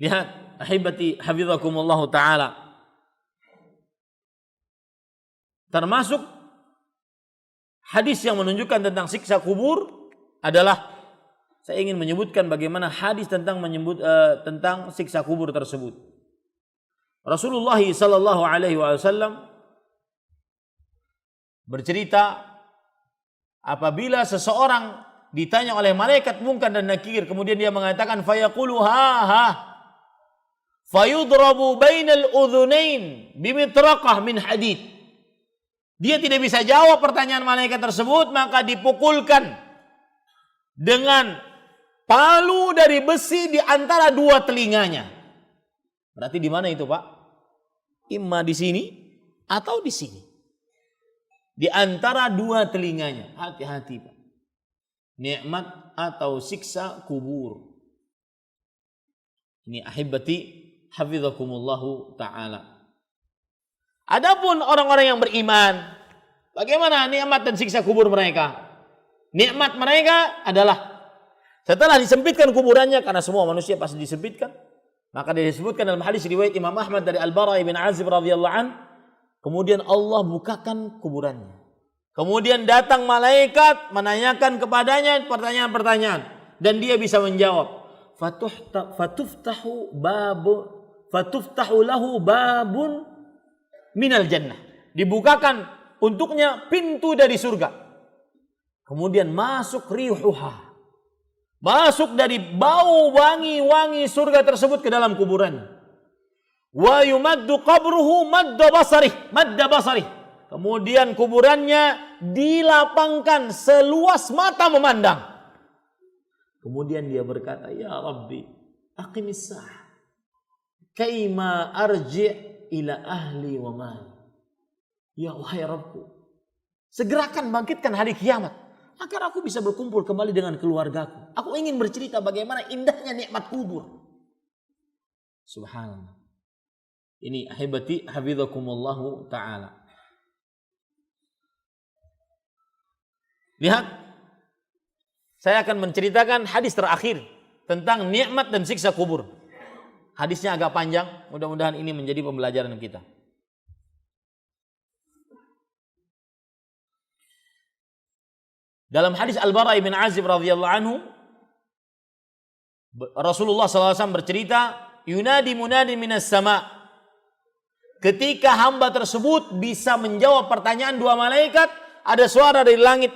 Lihat, ahibati hafizakumullah taala. Termasuk hadis yang menunjukkan tentang siksa kubur adalah, saya ingin menyebutkan bagaimana hadis tentang siksa kubur tersebut. Rasulullah sallallahu alaihi wasallam bercerita, apabila seseorang ditanya oleh malaikat Munkar dan Nakir, kemudian dia mengatakan fayaqulu ha fayudrabu bainal udhunain bimitraqah min hadid. Dia tidak bisa jawab pertanyaan malaikat tersebut, maka dipukulkan dengan palu dari besi di antara dua telinganya. Berarti di mana itu, Pak? Imma di sini atau di sini. Di antara dua telinganya. Hati-hati, Pak. Nikmat atau siksa kubur. Ini ahibati hafizakumullahu ta'ala. Adapun orang-orang yang beriman, bagaimana nikmat dan siksa kubur mereka? Nikmat mereka adalah setelah disempitkan kuburannya, karena semua manusia pasti disempitkan, maka disebutkan dalam hadis riwayat Imam Ahmad dari Al-Bara bin Azib radhiyallahu an, kemudian Allah bukakan kuburannya. Kemudian datang malaikat menanyakan kepadanya pertanyaan-pertanyaan dan dia bisa menjawab. Fatuftahu lahu babun minal jannah. Dibukakan untuknya pintu dari surga. Kemudian masuk rihuha. Masuk dari bau wangi-wangi surga tersebut ke dalam kuburannya. Wa yumaddu qabruhu madda basarih. Kemudian kuburannya dilapangkan seluas mata memandang. Kemudian dia berkata, "Ya Rabbi, aqimis sa'ah. Kaima arji' ila ahli wa mali." Ya wahai Rabbku, Segerakan bangkitkan hari kiamat agar aku bisa berkumpul kembali dengan keluargaku. Aku ingin bercerita bagaimana indahnya nikmat kubur. Subhanallah. Ini ahibati hafizakumullahu ta'ala. Lihat, saya akan menceritakan hadis terakhir tentang nikmat dan siksa kubur. Hadisnya agak panjang, mudah-mudahan ini menjadi pembelajaran kita. Dalam hadis Al-Bara bin Azib radhiyallahu anhu, Rasulullah SAW bercerita, yunadi munadi minas sama. Ketika hamba tersebut bisa menjawab pertanyaan dua malaikat, ada suara dari langit,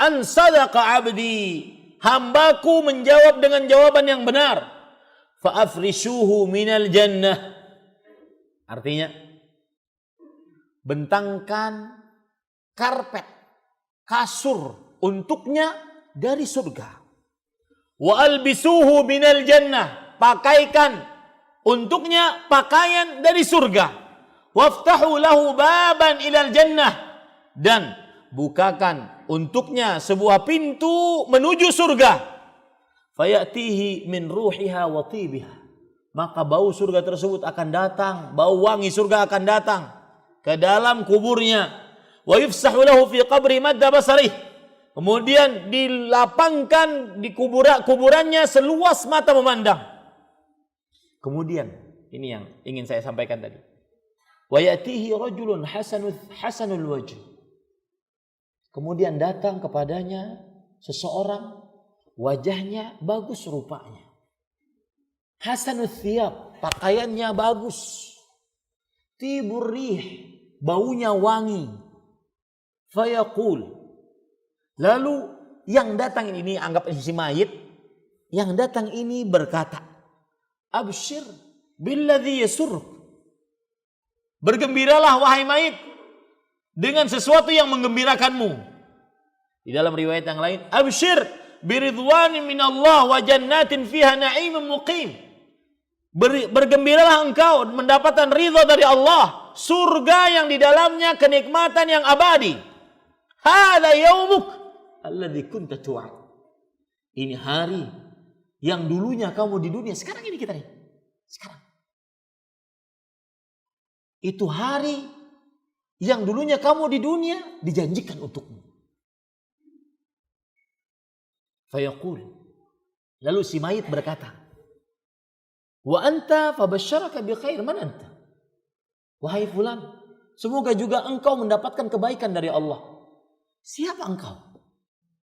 an sadaqa abdi, hambaku menjawab dengan jawaban yang benar, fa afrishuhu minal jannah. Artinya, bentangkan karpet, kasur untuknya dari surga. Wa albisuhu minal jannah, pakaikan untuknya pakaian dari surga. Waftahu lahu baban ilal jannah, dan bukakan untuknya sebuah pintu menuju surga. Fayatihi min ruhiha wa tibiha, maka bau surga tersebut akan datang, bau wangi surga akan datang ke dalam kuburnya. Wa yufsahu lahu fi qabri madda basarih, kemudian dilapangkan di kuburannya seluas mata memandang. Kemudian ini yang ingin saya sampaikan tadi. Wa yatihi rajulun hasanul wajh, kemudian datang kepadanya seseorang, wajahnya bagus rupanya. Hasanul thiyab, pakaiannya bagus. Tibur rih, baunya wangi. Fayaqul, lalu yang datang ini, anggap si mayit, yang datang ini berkata, abshir billadhi yasurruk, bergembiralah wahai mayit dengan sesuatu yang menggembirakanmu. Di dalam riwayat yang lain, abshir biridwanin minallah wa jannatin fiha na'imun muqim, bergembiralah engkau mendapatkan ridha dari Allah, surga yang di dalamnya kenikmatan yang abadi. Hadza yaumuk alladzi kunta tu'ad, ini hari yang dulunya kamu di dunia, sekarang ini kita nih, sekarang. Itu hari yang dulunya kamu di dunia dijanjikan untukmu. Fayaqul, lalu si mayit berkata, wa anta fabasyaraka bi khair, man anta? Wahai fulan, semoga juga engkau mendapatkan kebaikan dari Allah. Siapa engkau?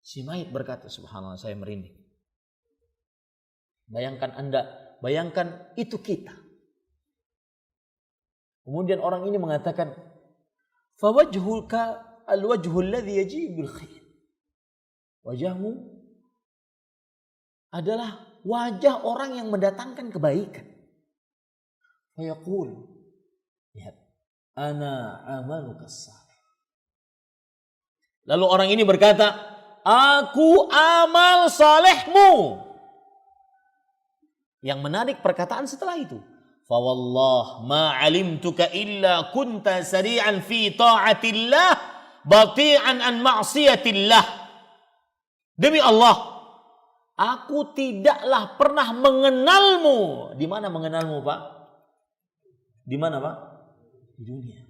Si mayit berkata, subhanallah, saya merinding. Bayangkan Anda, bayangkan itu kita. Kemudian orang ini mengatakan, fawajhuka alwajhu alladhi yajibu bil khair. Wajahmu adalah wajah orang yang mendatangkan kebaikan. Fayaqul, lihat, ana amaluka salih. Lalu orang ini berkata, aku amal salehmu. Yang menarik perkataan setelah itu, fawallah ma alimtuka illa kunta sari'an fi ta'atillah bati'an an ma'siyatillah. Demi Allah, aku tidaklah pernah mengenalmu. Di mana mengenalmu, Pak? Di mana, Pak? Di dunia.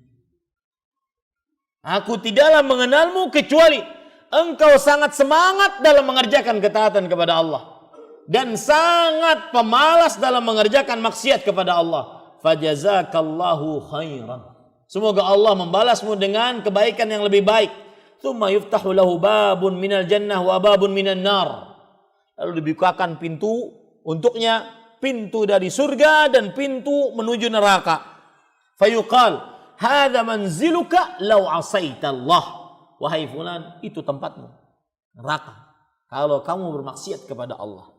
Aku tidaklah mengenalmu kecuali engkau sangat semangat dalam mengerjakan ketaatan kepada Allah dan sangat pemalas dalam mengerjakan maksiat kepada Allah. Fajazakallahu khairan, semoga Allah membalasmu dengan kebaikan yang lebih baik. Tsumma yuftahu lahu babun minal jannah wa babun minan nar, lalu dibukakan pintu untuknya, pintu dari surga dan pintu menuju neraka. Fayuqal, hadza manziluka law asaita Allah, wahai fulan, itu tempatmu, neraka, kalau kamu bermaksiat kepada Allah.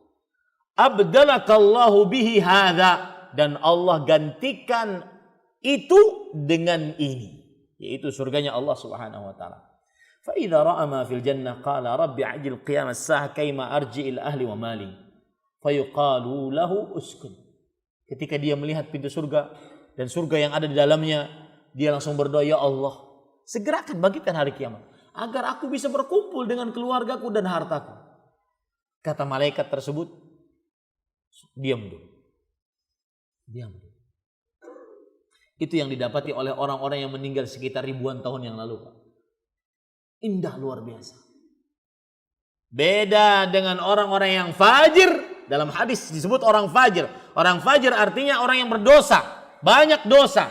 Abdalakallahu bihi hadza, dan Allah gantikan itu dengan ini, yaitu surganya Allah Subhanahu wa taala. Fa idza ra'a ma fil jannah qala rabbi ajil qiyam as-saah kayma arji ila ahli wa mali. Fayuqalu lahu uskun. Ketika dia melihat pintu surga dan surga yang ada di dalamnya, dia langsung berdoa, ya Allah, segerakan bangkitkan hari kiamat. agar aku bisa berkumpul dengan keluargaku dan hartaku. Kata malaikat tersebut, diam dulu. Diam dulu. Itu yang didapati oleh orang-orang yang meninggal sekitar ribuan tahun yang lalu, Pak. Indah luar biasa. Beda dengan orang-orang yang fajir. Dalam hadis disebut orang fajir. Orang fajir artinya orang yang berdosa, banyak dosa.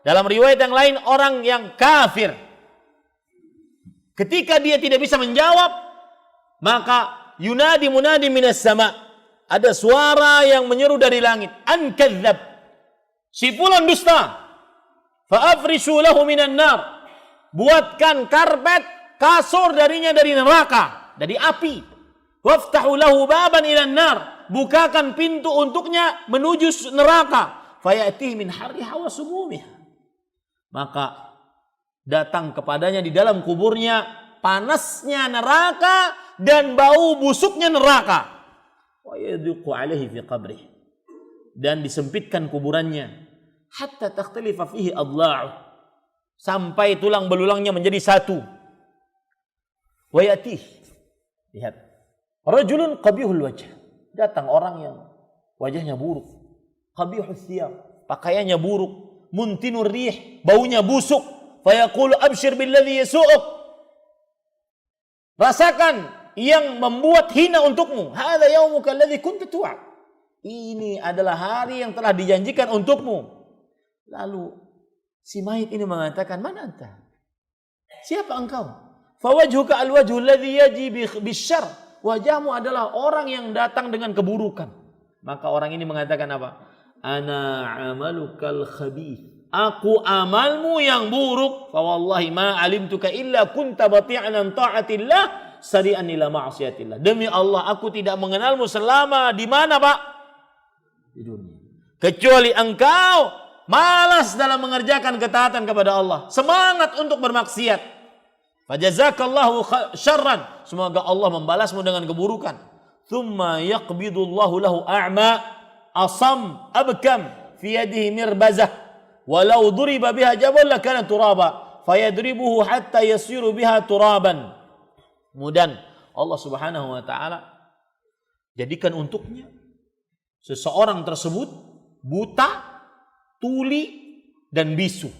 Dalam riwayat yang lain orang yang kafir. Ketika dia tidak bisa menjawab, maka yunadi munadi minas sama. Ada suara yang menyeru dari langit, an kadzdzab. Si fulan dusta. Fa'afrishu lahu minan nar. Buatkan karpet, kasur darinya dari neraka, dari api. Waftahu lahu baban ilan nar. Bukakan pintu untuknya menuju neraka. Fayatih min harriha wa sumumiha. Maka datang kepadanya di dalam kuburnya panasnya neraka dan bau busuknya neraka. Wa yadhiqu alaihi fi qabrih. Dan disempitkan kuburannya hatta takhtalifa fihi adla'u, sampai tulang belulangnya menjadi satu. Wa yatih, lihat, rajulun qabihul wajh, datang orang yang wajahnya buruk, qabihul thiyab, pakaiannya buruk, muntinur rih, baunya busuk. Fayaqulu abshir billadhi yasu'uk, rasakan yang membuat hina untukmu. Hadza yaumuka alladhi kunta tu'ad, ini adalah hari yang telah dijanjikan untukmu. Lalu si mayit ini mengatakan, "Man anta?" Siapa engkau? Fawajhuka alwajhu alladhi yaji bisyarr, wajahmu adalah orang yang datang dengan keburukan. Maka orang ini mengatakan apa? Ana amalukal khabith, aku amalmu yang buruk. Fa wallahi ma alimtuka illa kunta bati'an an ta'atillah sari'an ila ma'siyatillah. Demi Allah, aku tidak mengenalmu selama di mana, Pak? Di dunia. Kecuali engkau malas dalam mengerjakan ketaatan kepada Allah, semangat untuk bermaksiat. Fajazakallahu syarran, semoga Allah membalasmu dengan keburukan. Thumma yaqbidullahu lahu a'ma asam abkam fi yadihi mirbazah walau duriba biha jabal lakana turaba fayadribuhu hatta yasiru biha turaban. Kemudian Allah Subhanahu wa taala jadikan untuknya seseorang tersebut buta, tuli dan bisu.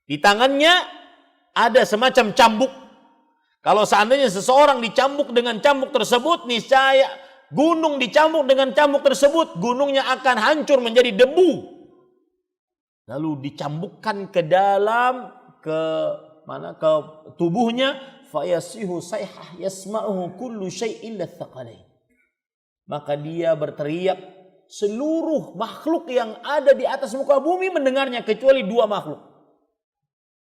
Di tangannya ada semacam cambuk. Kalau seandainya seseorang dicambuk dengan cambuk tersebut, niscaya gunung dicambuk dengan cambuk tersebut, gunungnya akan hancur menjadi debu. Lalu dicambukkan ke dalam ke tubuhnya, fayasihu sayhah yasma'uhu kullu syai'in illa tsaqalain. Maka dia berteriak, seluruh makhluk yang ada di atas muka bumi mendengarnya kecuali dua makhluk,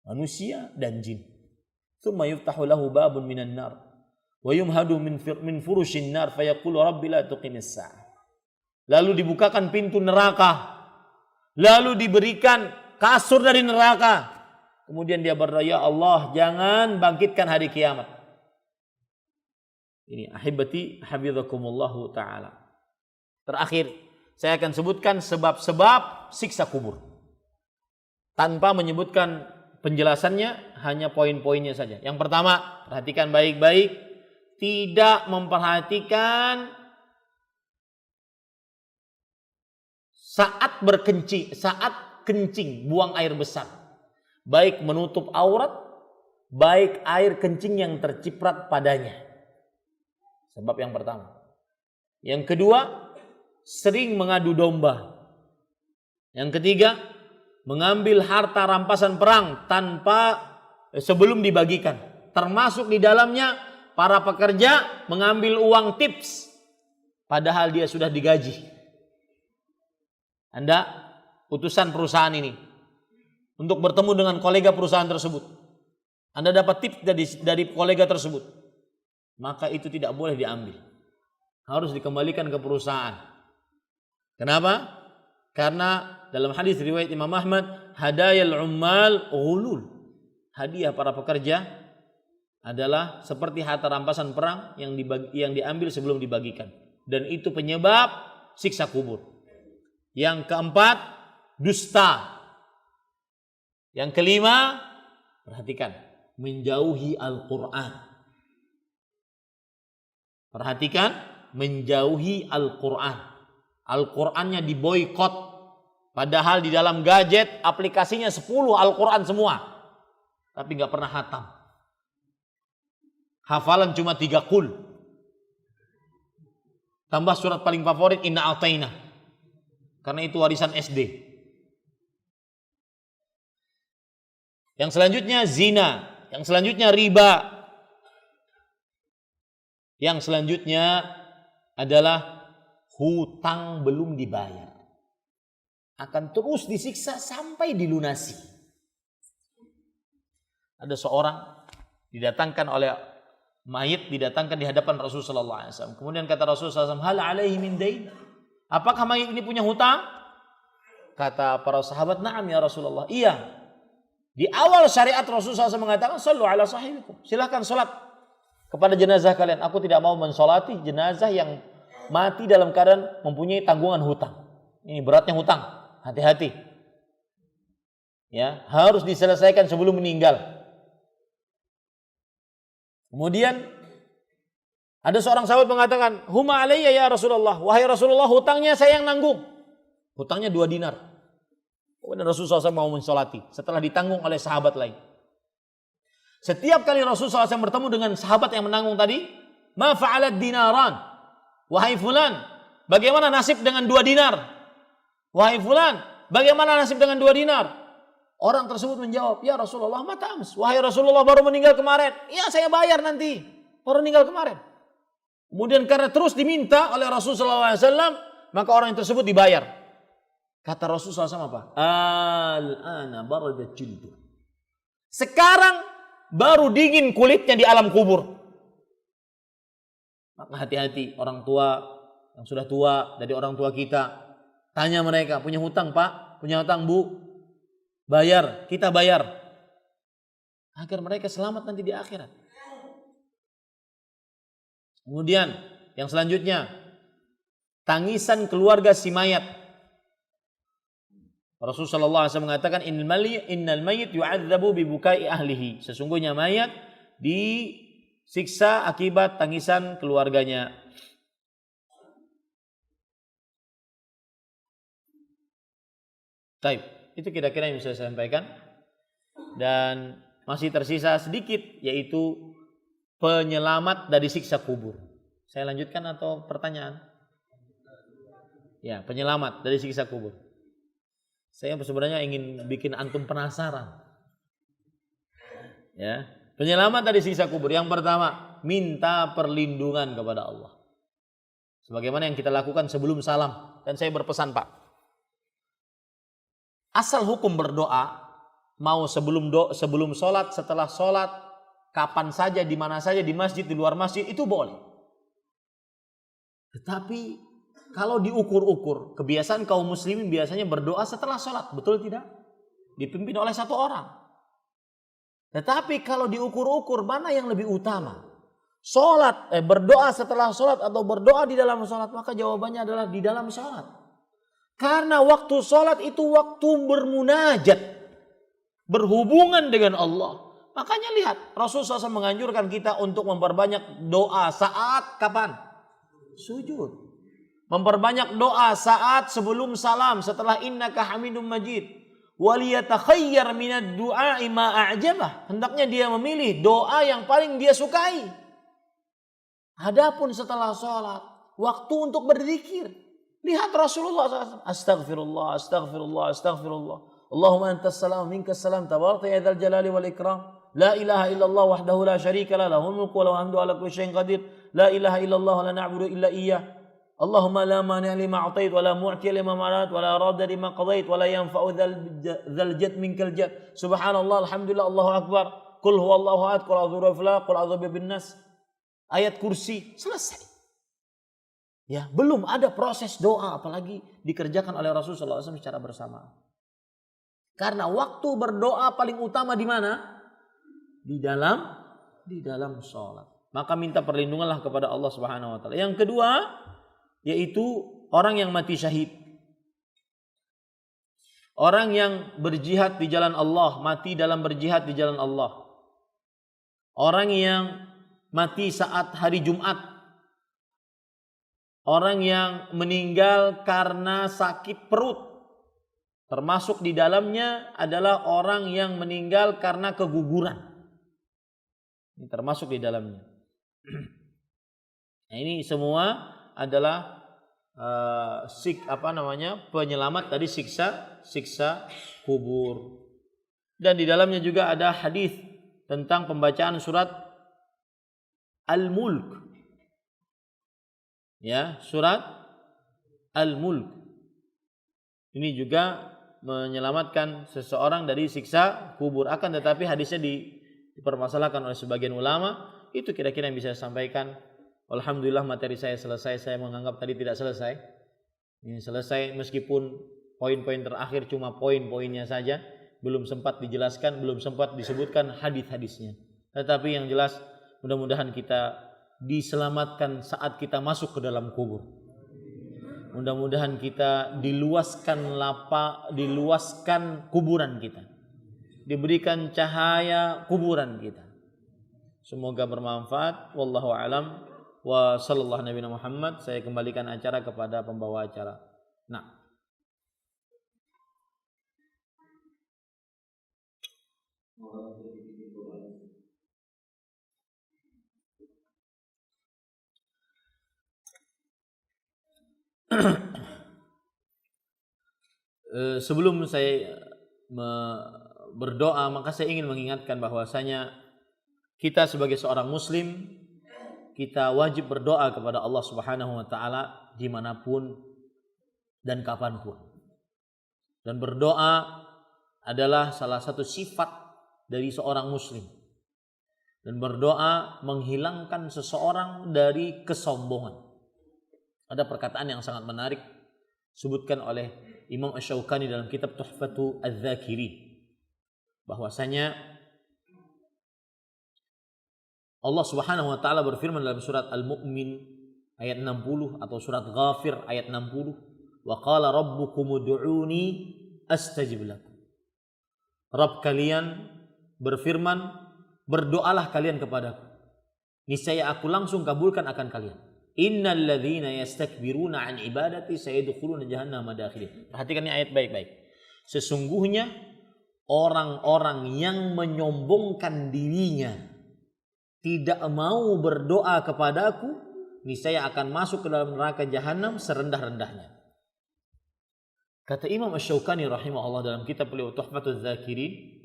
manusia dan jin. Tsumma yuftahu lahu babun minan nar wa yumhadu min furushin nar fayaqulu rabbi la tuqimis sa'ah. Lalu dibukakan pintu neraka, lalu diberikan kasur dari neraka. Kemudian dia berdoa, ya Allah, jangan bangkitkan hari kiamat. Ini ahibati hafizakumullahu ta'ala. Terakhir, saya akan sebutkan sebab-sebab siksa kubur. Tanpa menyebutkan penjelasannya, hanya poin-poinnya saja. Yang pertama, perhatikan baik-baik. Tidak memperhatikan saat kencing, buang air besar. Baik menutup aurat, baik air kencing yang terciprat padanya. Sebab yang pertama. Yang kedua, sering mengadu domba. Yang ketiga, mengambil harta rampasan perang sebelum dibagikan. Termasuk di dalamnya para pekerja mengambil uang tips padahal dia sudah digaji. Anda utusan perusahaan ini untuk bertemu dengan kolega perusahaan tersebut. Anda dapat tips dari kolega tersebut. Maka itu tidak boleh diambil. Harus dikembalikan ke perusahaan. Kenapa? Karena dalam hadis riwayat Imam Ahmad, hadayal ummal ghulul. Hadiah para pekerja adalah seperti harta rampasan perang yang diambil sebelum dibagikan. Dan itu penyebab siksa kubur. Yang keempat, dusta. Yang kelima, perhatikan, menjauhi Al-Quran. Perhatikan, menjauhi Al-Quran. Al-Qurannya diboikot. Padahal di dalam gadget aplikasinya 10 Al-Quran semua. Tapi gak pernah hatam. Hafalan cuma 3 qul. Tambah surat paling favorit Inna A'tainah. Karena itu warisan SD. Yang selanjutnya zina. Yang selanjutnya riba. Yang selanjutnya adalah hutang belum dibayar. Akan terus disiksa sampai dilunasi. Ada seorang didatangkan oleh mayit, didatangkan di hadapan Rasulullah SAW. Kemudian kata Rasulullah SAW, hal alaihi min dain? Apakah mayit ini punya hutang? Kata para sahabat, na'am ya Rasulullah. Iya. Di awal syariat Rasulullah SAW mengatakan, sallu ala sahibikum. Silakan salat kepada jenazah kalian. Aku tidak mau mensolati jenazah yang mati dalam keadaan mempunyai tanggungan hutang. Ini beratnya hutang. Hati-hati. Ya, harus diselesaikan sebelum meninggal. Kemudian ada seorang sahabat mengatakan, huma alayya ya Rasulullah. Wahai Rasulullah, hutangnya saya yang nanggung. Hutangnya 2 dinar. Kemudian Rasulullah SAW mau mensolati setelah ditanggung oleh sahabat lain. Setiap kali Rasulullah SAW bertemu dengan sahabat yang menanggung tadi, ma fa'alat dinaran. Wahai fulan, bagaimana nasib dengan 2 dinar? Wahai fulan, bagaimana nasib dengan 2 dinar? Orang tersebut menjawab, ya Rasulullah mata ams. Wahai Rasulullah, baru meninggal kemarin. Ya saya bayar nanti. Baru meninggal kemarin. Kemudian karena terus diminta oleh Rasulullah SAW, maka orang yang tersebut dibayar. Kata Rasulullah SAW apa? Al-ana baradat jildu. Sekarang baru dingin kulitnya di alam kubur. Maka hati-hati orang tua yang sudah tua dari orang tua kita. Tanya mereka, punya hutang Pak? Punya hutang Bu? Bayar, kita bayar. Agar mereka selamat nanti di akhirat. Kemudian yang selanjutnya, tangisan keluarga si mayat. Rasulullah SAW mengatakan, innal mayyit yu'adzabu bibukai ahlihi. Sesungguhnya mayat disiksa akibat tangisan keluarganya. Baik, itu kira-kira yang bisa saya sampaikan. Dan masih tersisa sedikit, yaitu penyelamat dari siksa kubur. Saya lanjutkan atau pertanyaan? Ya, penyelamat dari siksa kubur. Saya sebenarnya ingin bikin antum penasaran. Ya, penyelamat dari siksa kubur. Yang pertama, minta perlindungan kepada Allah. Sebagaimana yang kita lakukan sebelum salam. Dan saya berpesan Pak, asal hukum berdoa, mau sebelum sholat, setelah sholat, kapan saja, di mana saja, di masjid, di luar masjid, itu boleh. Tetapi kalau diukur-ukur, kebiasaan kaum muslimin biasanya berdoa setelah sholat, betul tidak? Dipimpin oleh 1 orang. Tetapi kalau diukur-ukur, mana yang lebih utama? Berdoa setelah sholat atau berdoa di dalam sholat? Maka jawabannya adalah di dalam sholat. Karena waktu sholat itu waktu bermunajat, berhubungan dengan Allah. Makanya lihat, Rasulullah SAW menganjurkan kita untuk memperbanyak doa saat kapan? Sujud. Memperbanyak doa saat sebelum salam, setelah innaka hamidum majid. Waliyatakhayyar minad du'a'i ma a'jabah. Hendaknya dia memilih doa yang paling dia sukai. Adapun setelah sholat, waktu untuk berzikir. Lihat Rasulullah SAW. Astaghfirullah, astaghfirullah, astaghfirullah. Allahumma antas salam, minkas salam, tabarakta ya dzal jalali wal ikram. La ilaha illallah wahdahu la syarika lah, lahul mulku wa lahul hamdu ala kulli syai'in qadir. La ilaha illallah la na'budu illa iyyah. Allahumma la mani' lima a'tait wa la mu'ti lima manat wa la radda lima qadait wa la yanfa'u dzal jadd minkal jadd. Subhanallah, alhamdulillah, Allahu akbar. Qul huwallahu ahad, qul a'udzu birabbil falaq, qul a'udzu birabbin nas. Ayat kursi selesai. Ya, belum ada proses doa apalagi dikerjakan oleh Rasulullah SAW secara bersama. Karena waktu berdoa paling utama di mana? Di dalam sholat. Maka minta perlindunganlah kepada Allah Subhanahu wa taala. Yang kedua, yaitu orang yang mati syahid. Orang yang berjihad di jalan Allah, mati dalam berjihad di jalan Allah. orang yang mati saat hari Jumat, orang yang meninggal karena sakit perut, termasuk di dalamnya adalah orang yang meninggal karena keguguran. Ini termasuk di dalamnya. Nah, ini semua adalah penyelamat dari siksa kubur. Dan di dalamnya juga ada hadis tentang pembacaan surat Al-Mulk. Ya, surat Al-Mulk. Ini juga menyelamatkan seseorang dari siksa kubur. Akan tetapi hadisnya dipermasalahkan oleh sebagian ulama. Itu kira-kira yang bisa saya sampaikan. Alhamdulillah materi saya selesai. Saya menganggap tadi tidak selesai. Ini selesai meskipun poin-poin terakhir cuma poin-poinnya saja. Belum sempat dijelaskan, belum sempat disebutkan hadis-hadisnya. Tetapi yang jelas mudah-mudahan kita diselamatkan saat kita masuk ke dalam kubur. Mudah-mudahan kita diluaskan kuburan kita. Diberikan cahaya kuburan kita. Semoga bermanfaat. Wallahu a'lam. Wa sallallahu nabiyana Muhammad. Saya kembalikan acara kepada pembawa acara. Nah. Sebelum saya berdoa, maka saya ingin mengingatkan bahwasanya kita sebagai seorang muslim, kita wajib berdoa kepada Allah Subhanahu wa taala dimanapun dan kapanpun. Dan berdoa adalah salah satu sifat dari seorang muslim. Dan berdoa menghilangkan seseorang dari kesombongan. Ada perkataan yang sangat menarik disebutkan oleh Imam Asy-Syaukani dalam kitab Tuhfatu Adz-Dzakirin, bahwasanya Allah Subhanahu wa taala berfirman dalam surat Al-Mu'min ayat 60 atau surat Ghafir ayat 60, wa qala rabbukum ud'uni astajib lakum. Rabb kalian berfirman, berdoalah kalian kepadaku, niscaya aku langsung kabulkan akan kalian. Innal ladzina yastakbiruna an ibadati sayadkhuluna jahannama dakhirin. Perhatikan ini ayat baik-baik. Sesungguhnya orang-orang yang menyombongkan dirinya, tidak mau berdoa kepadaku, niscaya akan masuk ke dalam neraka jahanam serendah-rendahnya. Kata Imam Asy-Syaukani rahimahullah dalam kitab beliau Tuhfatul Dzakirin,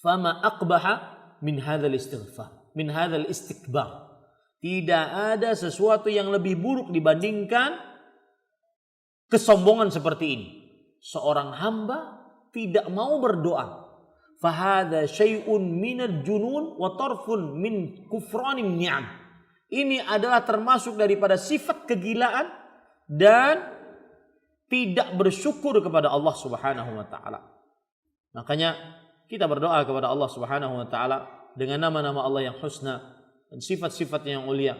fama aqbaha min hadzal istighfar, min hadzal istikbar. Tidak ada sesuatu yang lebih buruk dibandingkan kesombongan seperti ini. Seorang hamba tidak mau berdoa. Fahadha syai'un minal junun wa tarfun min kufranin ni'am. Ini adalah termasuk daripada sifat kegilaan dan tidak bersyukur kepada Allah Subhanahu wa taala. Makanya kita berdoa kepada Allah Subhanahu wa taala dengan nama-nama Allah yang husna dan sifat-sifat yang mulia.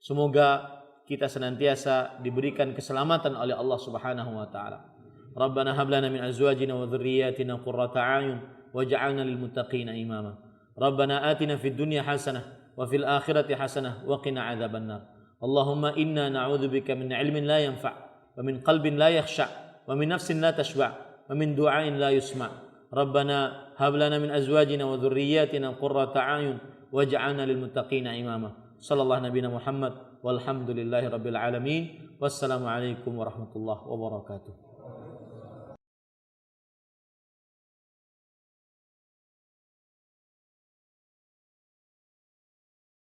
Semoga kita senantiasa diberikan keselamatan oleh Allah Subhanahu wa taala. Rabbana hab lana min azwajina wa dhurriyyatina qurrata a'yun waj'alna lil muttaqina imama. Rabbana atina fid dunya hasanah wa fil akhirati hasanah wa qina adzabannar. Allahumma inna na'udzubika min 'ilmin la yanfa' wa min qalbin la yakhsha' wa min nafsin la tashba' wa min du'ain la yusma'. Rabbana hab lana min azwajina wa dhurriyyatina qurrata a'yun waj'alna lil muttaqina imama. Sallallahu nabiyana Muhammad walhamdulillahi rabbil alamin. Wassalamu alaikum warahmatullahi wabarakatuh.